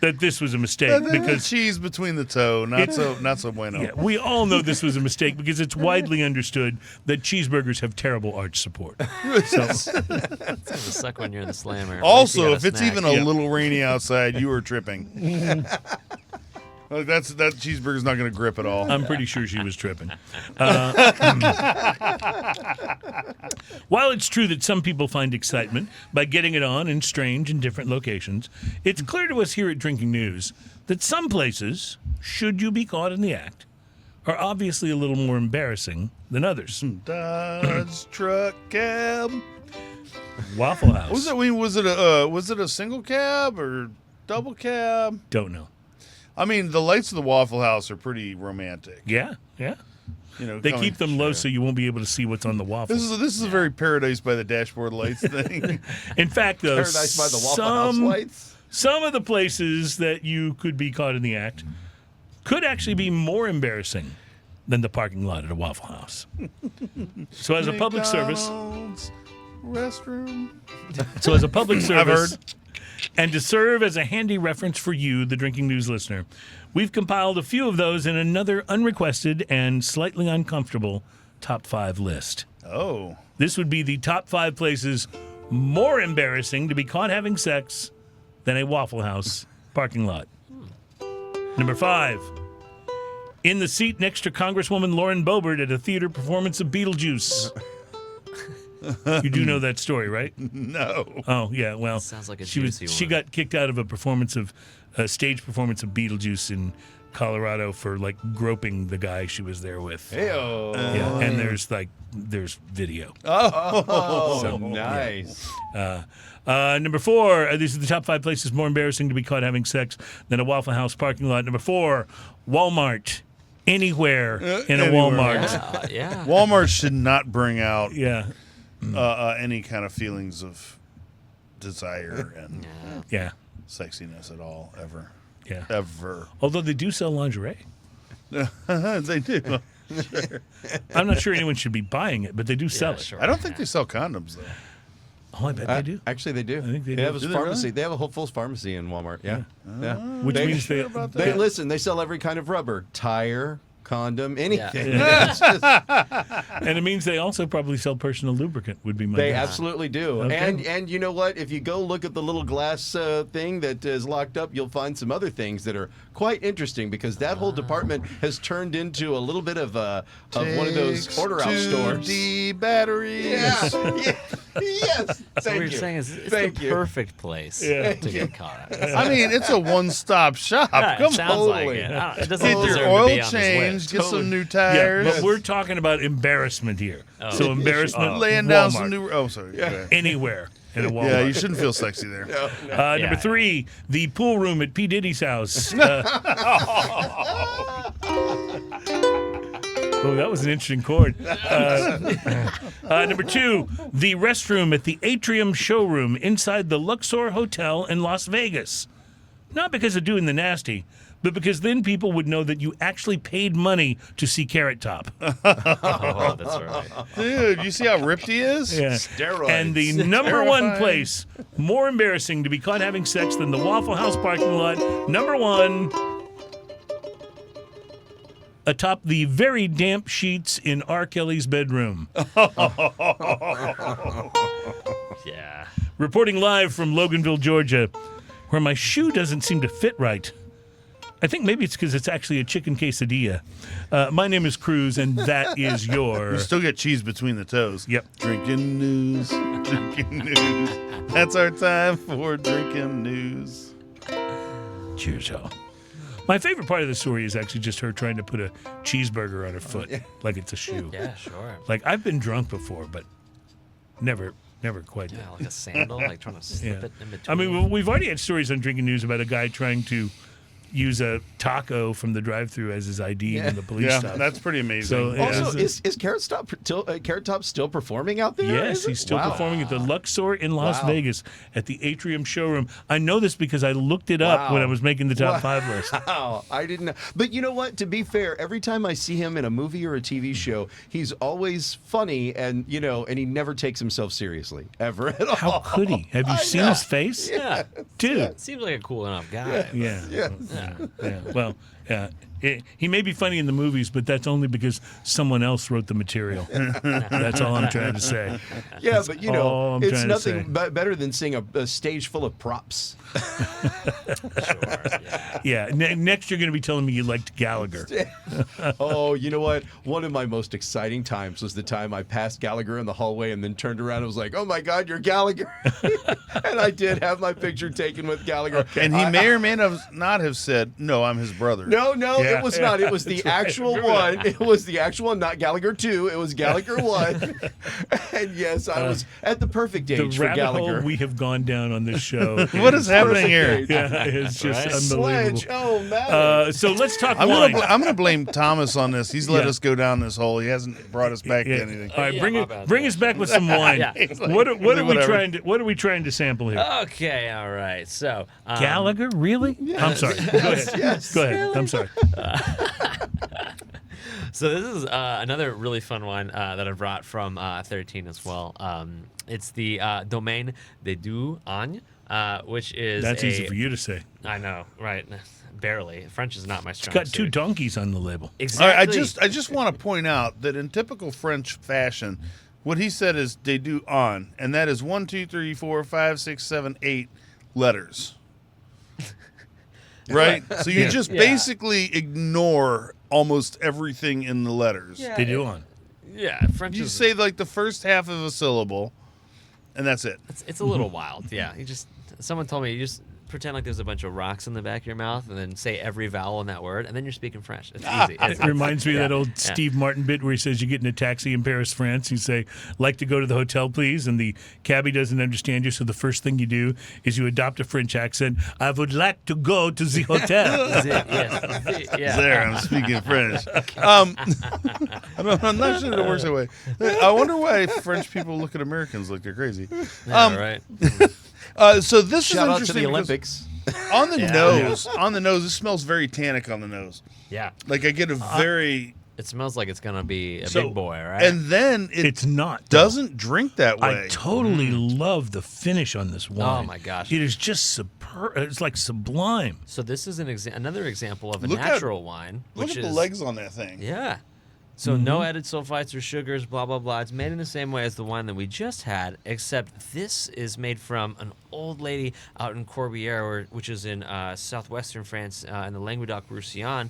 that this was a mistake And then because the cheese between the toe, not so bueno. yeah, we all know this was a mistake because it's widely understood that cheeseburgers have terrible arch support. So, It's gonna suck when you're in the slammer. Also, At if least you it's got a even snack. a little rainy outside, you are tripping. Like that cheeseburger's not going to grip at all. I'm pretty sure she was tripping. While it's true that some people find excitement by getting it on in strange and different locations, it's clear to us here at Drinking News that some places, should you be caught in the act, are obviously a little more embarrassing than others. Dodge truck cab. Waffle House. Was it a single cab or double cab? Don't know. I mean, the lights of the Waffle House are pretty romantic. Yeah. You know, They coming- keep them low sure. so you won't be able to see what's on the waffle. This is a very Paradise by the Dashboard Lights thing. In fact, though, Paradise by the Waffle House lights. some of the places that you could be caught in the act could actually be more embarrassing than the parking lot at a Waffle House. So as a public service, McDonald's restroom. I've heard. And to serve as a handy reference for you, the Drinking News listener, we've compiled a few of those in another unrequested and slightly uncomfortable top 5 list. Oh, This would be the top 5 places more embarrassing to be caught having sex than a Waffle House parking lot. Number 5. In the seat next to Congresswoman Lauren Boebert at a theater performance of Beetlejuice. You do know that story, right? no. Oh, yeah. Well, Sounds like a she juicy one. got kicked out of a stage performance of Beetlejuice in Colorado for like groping the guy she was there with. Heyo. Yeah, and there's video. Oh, So, nice. Number 4, these are the top 5 places more embarrassing to be caught having sex than a Waffle House parking lot. Number 4, Walmart. Anywhere in a anywhere. Walmart. Yeah. Walmart should not bring out Yeah, any kind of feelings of desire and yeah, sexiness at all, ever. yeah. Ever. Although they do sell lingerie. They do. I'm not sure anyone should be buying it, but they do sell it. Sure. I don't think they sell condoms, though. Oh, I bet they do. Actually, they do. I think they They do. have a Do they pharmacy. really? They have a full pharmacy in Walmart. Yeah. Yeah. Which They- means they, about They that? listen. They sell every kind of rubber, tire, condom, anything. Yeah. It's just- and it means they also probably sell personal lubricant. Would be my they guess. absolutely do. Okay. And you know what? If you go look at the little glass thing that is locked up, you'll find some other things that are quite interesting because that whole department has turned into a little bit of one of those order out stores. D batteries. Yeah. Yes. So what Thank you're you. saying is it's Thank the you. perfect place Yeah. to get caught. I mean, it's a one-stop shop. Yeah, Come it sounds on. like it. It doesn't Get deserve your to oil be on this change, list. get some new Yeah, tires. but we're talking about embarrassment here. Oh. So embarrassment, laying down Walmart, some new. Oh, sorry. Yeah, anywhere in a Walmart. yeah, you shouldn't feel sexy there. Number Yeah. 3, the pool room at P. Diddy's house. Oh, that was an interesting chord. Number 2, the restroom at the Atrium Showroom inside the Luxor Hotel in Las Vegas. Not because of doing the nasty, but because then people would know that you actually paid money to see Carrot Top. Oh, that's right. Dude, you see how ripped he is? Yeah. Steroids. And the number one place more embarrassing to be caught having sex than the Waffle House parking lot, number one, atop the very damp sheets in R. Kelly's bedroom. Yeah. Reporting live from Loganville, Georgia, where my shoe doesn't seem to fit right. I think maybe it's because it's actually a chicken quesadilla. My name is Cruz, and that is your... You still get cheese between the toes. Yep. Drinking news. Drinking news. That's our time for drinking news. Cheers, y'all. My favorite part of the story is actually just her trying to put a cheeseburger on her foot like it's a shoe. Yeah, sure. Like, I've been drunk before, but never quite. Yeah, like a sandal, like trying to slip it in between. I mean, we've already had stories on Drinking News about a guy trying to use a taco from the drive-thru as his ID when the police Yeah, stopped. that's pretty amazing. So, yeah. Also, is Carrot Top still performing out there? Yes, Is it? he's still Wow. performing at the Luxor in Las Wow. Vegas at the Atrium Showroom. I know this because I looked it up when I was making the top 5 list. Wow, I didn't know. But you know what? To be fair, every time I see him in a movie or a TV show, he's always funny and, and he never takes himself seriously, ever at all. How could he? Have you seen his face? yeah. Dude. Seems like a cool enough guy. Yeah. Yes. Yeah. Well, yeah. He may be funny in the movies, but that's only because someone else wrote the material. That's all I'm trying to say. Yeah, but all I'm it's trying to nothing say. better than seeing a stage full of props. Yeah. Next, you're going to be telling me you liked Gallagher. Oh, you know what? One of my most exciting times was the time I passed Gallagher in the hallway and then turned around and was like, "Oh my God, you're Gallagher!" And I did have my picture taken with Gallagher. And he may or may not have said, "No, I'm his brother." No, Yeah, it was not. It was the actual one. It was the actual one, not Gallagher 2. It was Gallagher 1. And yes, I was at the perfect The age for rabbit Gallagher. hole we have gone down on this show. What is happening here? age. Yeah, it's just Right. unbelievable. Sledge. Oh, man. So let's talk I'm wine. gonna blame Thomas on this. He's let Yeah. us go down this hole. He hasn't brought us back Yeah. to anything. All right, Yeah, bring my it. bad. Bring us back with some wine. Yeah. What are we Whatever. trying to? What are we trying to sample here? Okay, all right. So Gallagher, really? I'm sorry. Go ahead. Yes. Go ahead. I'm sorry. So this is another really fun one that I brought from 13 as well. It's the Domaine de Deux Agnes, which is That's easy for you to say. I know, right? Barely. French is not my strong Got 2 suit. donkeys on the label. All Exactly. right, I just want to point out that in typical French fashion, what he said is "de deux on," and that is 1, 2, 3, 4, 5, 6, 7, 8 letters. Right? So you just basically ignore almost everything in the letters. They do on. Yeah, French You is say like the first half of a syllable, and that's it. it's a little wild. Yeah, someone told me you just pretend like there's a bunch of rocks in the back of your mouth and then say every vowel in that word and then you're speaking French. It's easy. It reminds me of that old Steve Martin bit where he says you get in a taxi in Paris, France. You say, "Like to go to the hotel, please," and the cabbie doesn't understand you. So the first thing you do is you adopt a French accent. "I would like to go to the hotel." Is it? Yes. Yeah. There, I'm speaking French. I'm not sure it works that way. I wonder why French people look at Americans like they're crazy. Yeah, right. So this Shout is out to interesting the because Olympics. on the nose, it smells very tannic on the nose. Yeah. Like I get a very, It smells like it's gonna be a So- big boy, right? and then It's not. doesn't drink that way. I totally love the finish on this wine. Oh, my gosh. It is just superb. It's like sublime. so this is another example of a Look at- natural wine, Look which at is the legs on that thing. Yeah. So no added sulfites or sugars, blah, blah, blah. It's made in the same way as the wine that we just had, except this is made from an old lady out in Corbière, which is in southwestern France in the Languedoc-Roussillon.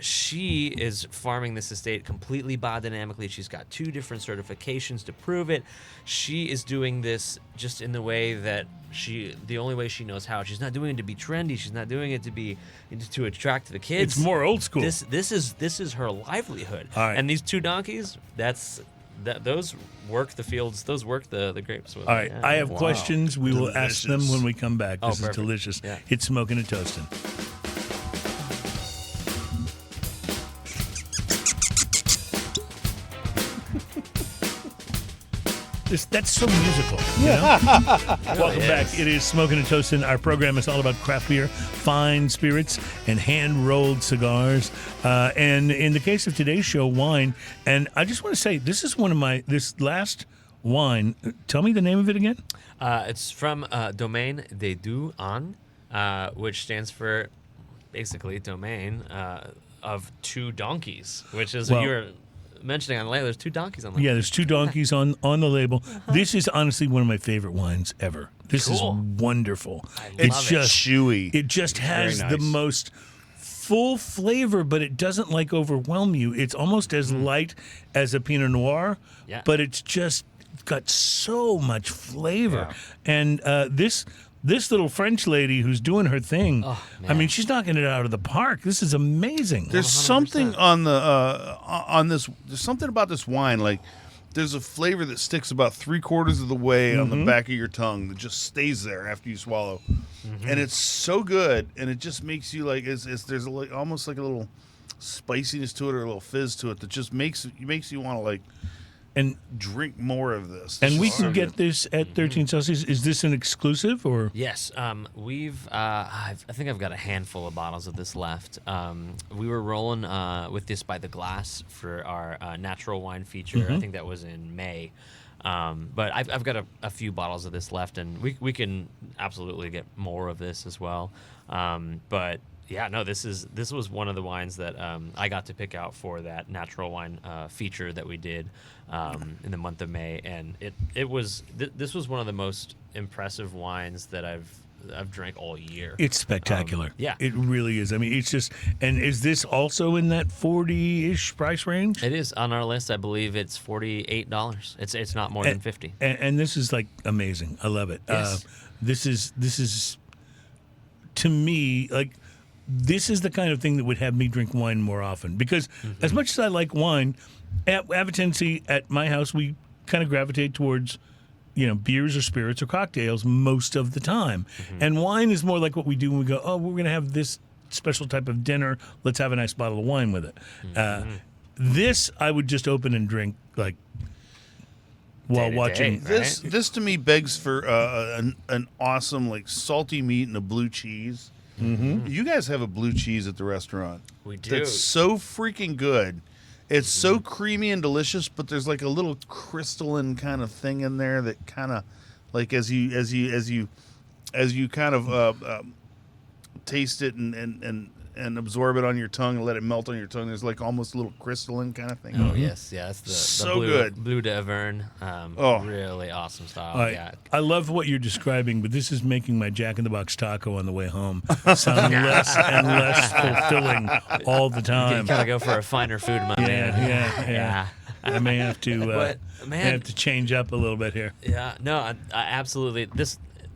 She is farming this estate completely biodynamically. She's got 2 different certifications to prove it. She is doing this just in the way that the only way she knows how. She's not doing it to be trendy. She's not doing it to attract the kids. It's more old school. This is her livelihood. All right. And these 2 donkeys, those work the fields. Those work the grapes. With. All right, Yeah. I have questions. We will ask them Delicious. when we come back. Oh, This is perfect. delicious. Yeah. It's smoking and toasting. That's so musical. You know? Welcome back. It is Smoking and Toasting. Our program is all about craft beer, fine spirits, and hand-rolled cigars. And in the case of today's show, wine. And I just want to say, this is this last wine. Tell me the name of it again. It's from Domaine des Deux Ans, which stands for basically domain of two donkeys, which is what you were mentioning on the label. There's two donkeys on the label. Yeah, there's two donkeys on the label. This is honestly one of my favorite wines ever. This is wonderful. It's just chewy. It just has the most full flavor, but it doesn't overwhelm you. It's almost as light as a Pinot Noir, but it's just got so much flavor. And this little French lady who's doing her thing, I mean, she's knocking it out of the park. This is amazing. There's 100%. Something on this. There's something about this wine. Like, there's a flavor that sticks about 3/4 of the way on the back of your tongue that just stays there after you swallow, and it's so good. And it just makes you there's almost like a little spiciness to it or a little fizz to it that just makes you want to and drink more of this. And we can get this at 13 Celsius. Is this an exclusive or? Yes, we've. I think I've got a handful of bottles of this left. We were rolling with this by the glass for our natural wine feature. I think that was in May. But I've got a few bottles of this left, and we can absolutely get more of this as well. But yeah, no, this was one of the wines that I got to pick out for that natural wine feature that we did in the month of May, and this was one of the most impressive wines that I've drank all year. It's spectacular. Yeah, it really is. I mean, it's just. And is this also in that 40-ish price range? It is on our list. I believe it's $48. It's not more than 50. And this is amazing. I love it. Yes. This is to me this is the kind of thing that would have me drink wine more often, because as much as I like wine, I have a tendency at my house, we kind of gravitate towards, beers or spirits or cocktails most of the time. And wine is more like what we do when we go, we're going to have this special type of dinner. Let's have a nice bottle of wine with it. This I would just open and drink while watching. This to me begs for an awesome salty meat and a blue cheese. You guys have a blue cheese at the restaurant. We do. That's so freaking good. It's so creamy and delicious, but there's a little crystalline kind of thing in there that kind of as you kind of taste it and absorb it on your tongue and let it melt on your tongue. There's almost a little crystalline kind of thing. Oh yes, that's the so blue, good. Blue d'Auvergne, really awesome style. I love what you're describing, but this is making my Jack in the Box taco on the way home sound less and less fulfilling all the time. You gotta go for a finer food, my man. Yeah. I may have to change up a little bit here. Yeah, no, I absolutely.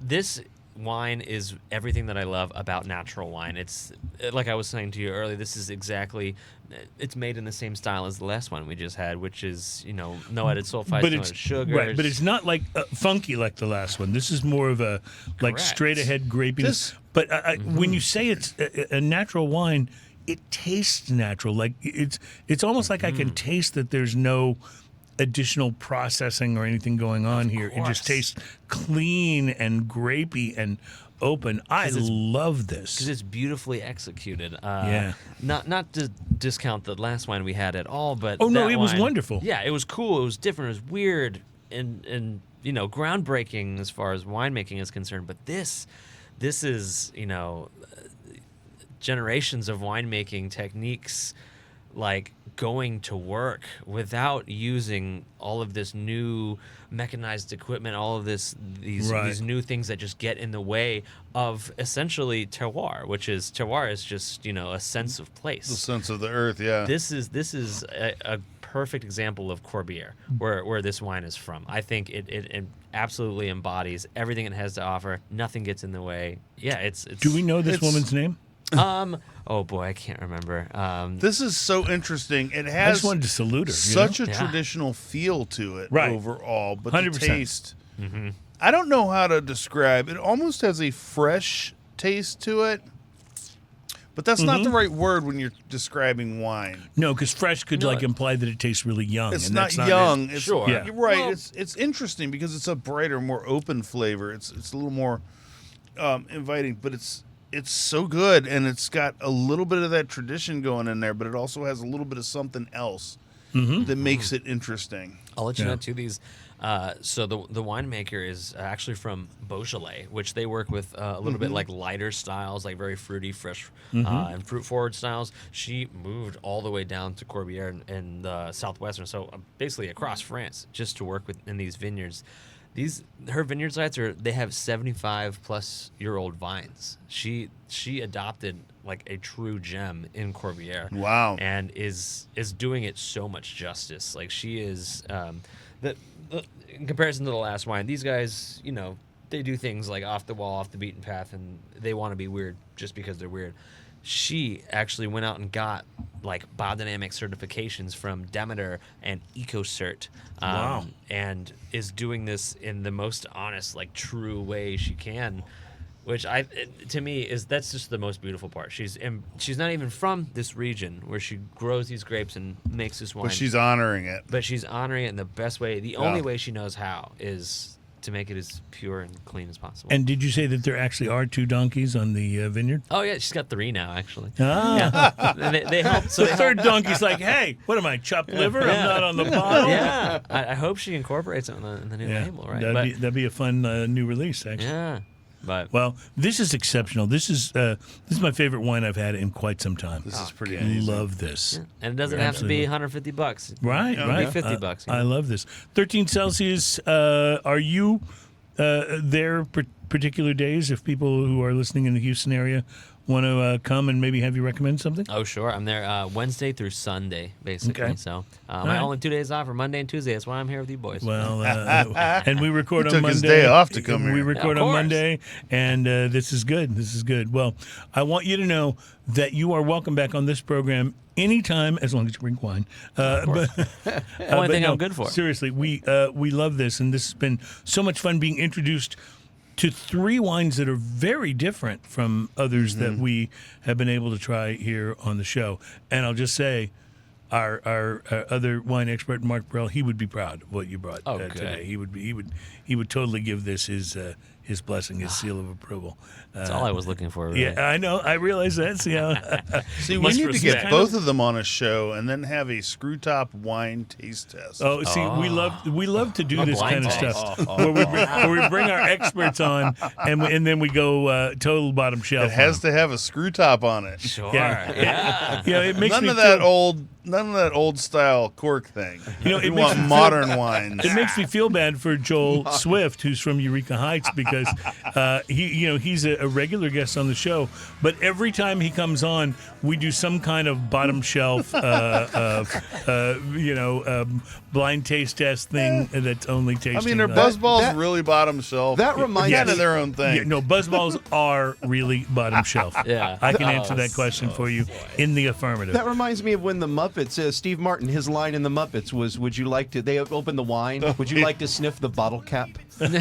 This wine is everything that I love about natural wine. It's like I was saying to you earlier. This is exactly. It's made in the same style as the last one we just had, which is no added sulfites, no added sugars. Right, but it's not funky like the last one. This is more of a straight ahead grapiness. But when you say it's a natural wine, it tastes natural. It's almost like I can taste that there's no additional processing or anything going on here. It just tastes clean and grapey and open. I love this because it's beautifully executed. Not to discount the last wine we had at all, but it was wonderful. Yeah, it was cool. It was different. It was weird and groundbreaking as far as winemaking is concerned. But this is generations of winemaking techniques going to work without using all of this new mechanized equipment, all of these new things that just get in the way of essentially terroir, which is just a sense of place, the sense of the earth. Yeah, this is a perfect example of Corbière, where this wine is from. I think it absolutely embodies everything it has to offer. Nothing gets in the way. Yeah, it's. Do we know this woman's name? Oh boy, I can't remember. This is so interesting. It has. I just wanted to salute her. Such a traditional feel to it overall, but 100%. The taste. I don't know how to describe. It almost has a fresh taste to it, but that's not the right word when you're describing wine. No, because fresh could like imply that it tastes really young. It's and not that's young. it. It's, Sure. Yeah. You're right. Well- It's interesting because it's a brighter, more open flavor. It's a little more inviting, but it's so good, and it's got a little bit of that tradition going in there, but it also has a little bit of something else that makes it interesting. I'll let you know too. These, so the winemaker is actually from Beaujolais, which they work with a little bit like lighter styles, like very fruity, fresh, and fruit forward styles. She moved all the way down to Corbière in the southwestern, so basically across France, just to work in these vineyards. Her vineyard sites they have 75-plus-year-old vines. She adopted like a true gem in Corbière. Wow. And is doing it so much justice. Like she is in comparison to the last wine, these guys, they do things like off the wall, off the beaten path, and they want to be weird just because they're weird. She actually went out and got like biodynamic certifications from Demeter and EcoCert, and is doing this in the most honest, like true way she can, which to me that's just the most beautiful part. She's not even from this region where she grows these grapes and makes this wine, But she's honoring it. But she's honoring it in the best way. The only way she knows how is to make it as pure and clean as possible. And did you say that there actually are 2 donkeys on the vineyard? Oh yeah, she's got 3 now actually. Ah. Yeah. And they help. So The third donkey's like, hey, what am I, chopped liver? I'm not on the bottle. Yeah, I hope she incorporates it in the new label, right? That'd be a fun new release, actually. Yeah, but Well, this is exceptional. This is my favorite wine I've had in quite some time. This is pretty I amazing. love this. and it doesn't have to be $150. Right, It can right. be $50. I love this. 13 Celsius. Are you there particular days if people who are listening in the Houston area want to come and maybe have you recommend something? Oh, sure. I'm there Wednesday through Sunday, basically. Okay. So right. my only 2 days off are Monday and Tuesday. That's why I'm here with you boys. Well, and we record He on took Monday. his day off to come We here. record Of on course. Monday, and this is good. This is good. Well, I want you to know that you are welcome back on this program anytime, as long as you bring wine. Only thing I'm good for. Seriously, we love this, and this has been so much fun being introduced to 3 wines that are very different from others that we have been able to try here on the show. And I'll just say, our other wine expert, Mark Burrell, he would be proud of what you brought today. He would totally give this his blessing, his seal of approval. That's all I was looking for. Really. Yeah, I know. I realize that. See, we Much need to respect. get both of them on a show and then have a screw top wine taste test. Oh, see, we love to do this blind kind of taste. stuff where we bring our experts on and then we go total bottom shelf. It has to have a screw top on it. Sure. Yeah. Yeah. Yeah, it makes None me of that feel, old style cork thing. it We makes want me feel- modern wines. It makes me feel bad for Joel Swift, who's from Eureka Heights, because he's a regular guest on the show. But every time he comes on, we do some kind of bottom shelf, blind taste test thing that's only tasting. I mean, are like- buzzballs that- really bottom shelf? that reminds kind me- of their own thing. Yeah, no, buzzballs are really bottom shelf. Yeah. I can answer that question for you in the affirmative. That reminds me of when the Muppets, Steve Martin, his line in the Muppets was, "Would you like to?" They opened the wine. Would you like to sniff the bottle cap? With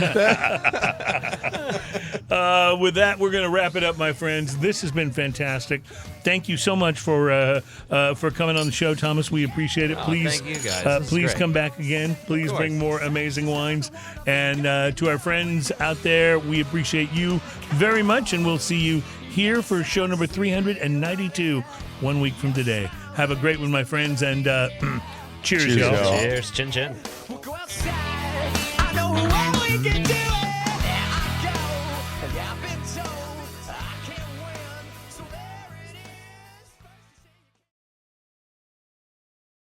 that, we're going to wrap it up, my friends. This has been fantastic. Thank you so much for coming on the show, Thomas. We appreciate it. Please, thank you, guys. This is please great. come back again. Please course. bring more amazing wines. And to our friends out there, we appreciate you very much, and we'll see you here for show number 392 1 week from today. Have a great one, my friends, and cheers, Cheers, y'all. y'all. Cheers. Chin chin.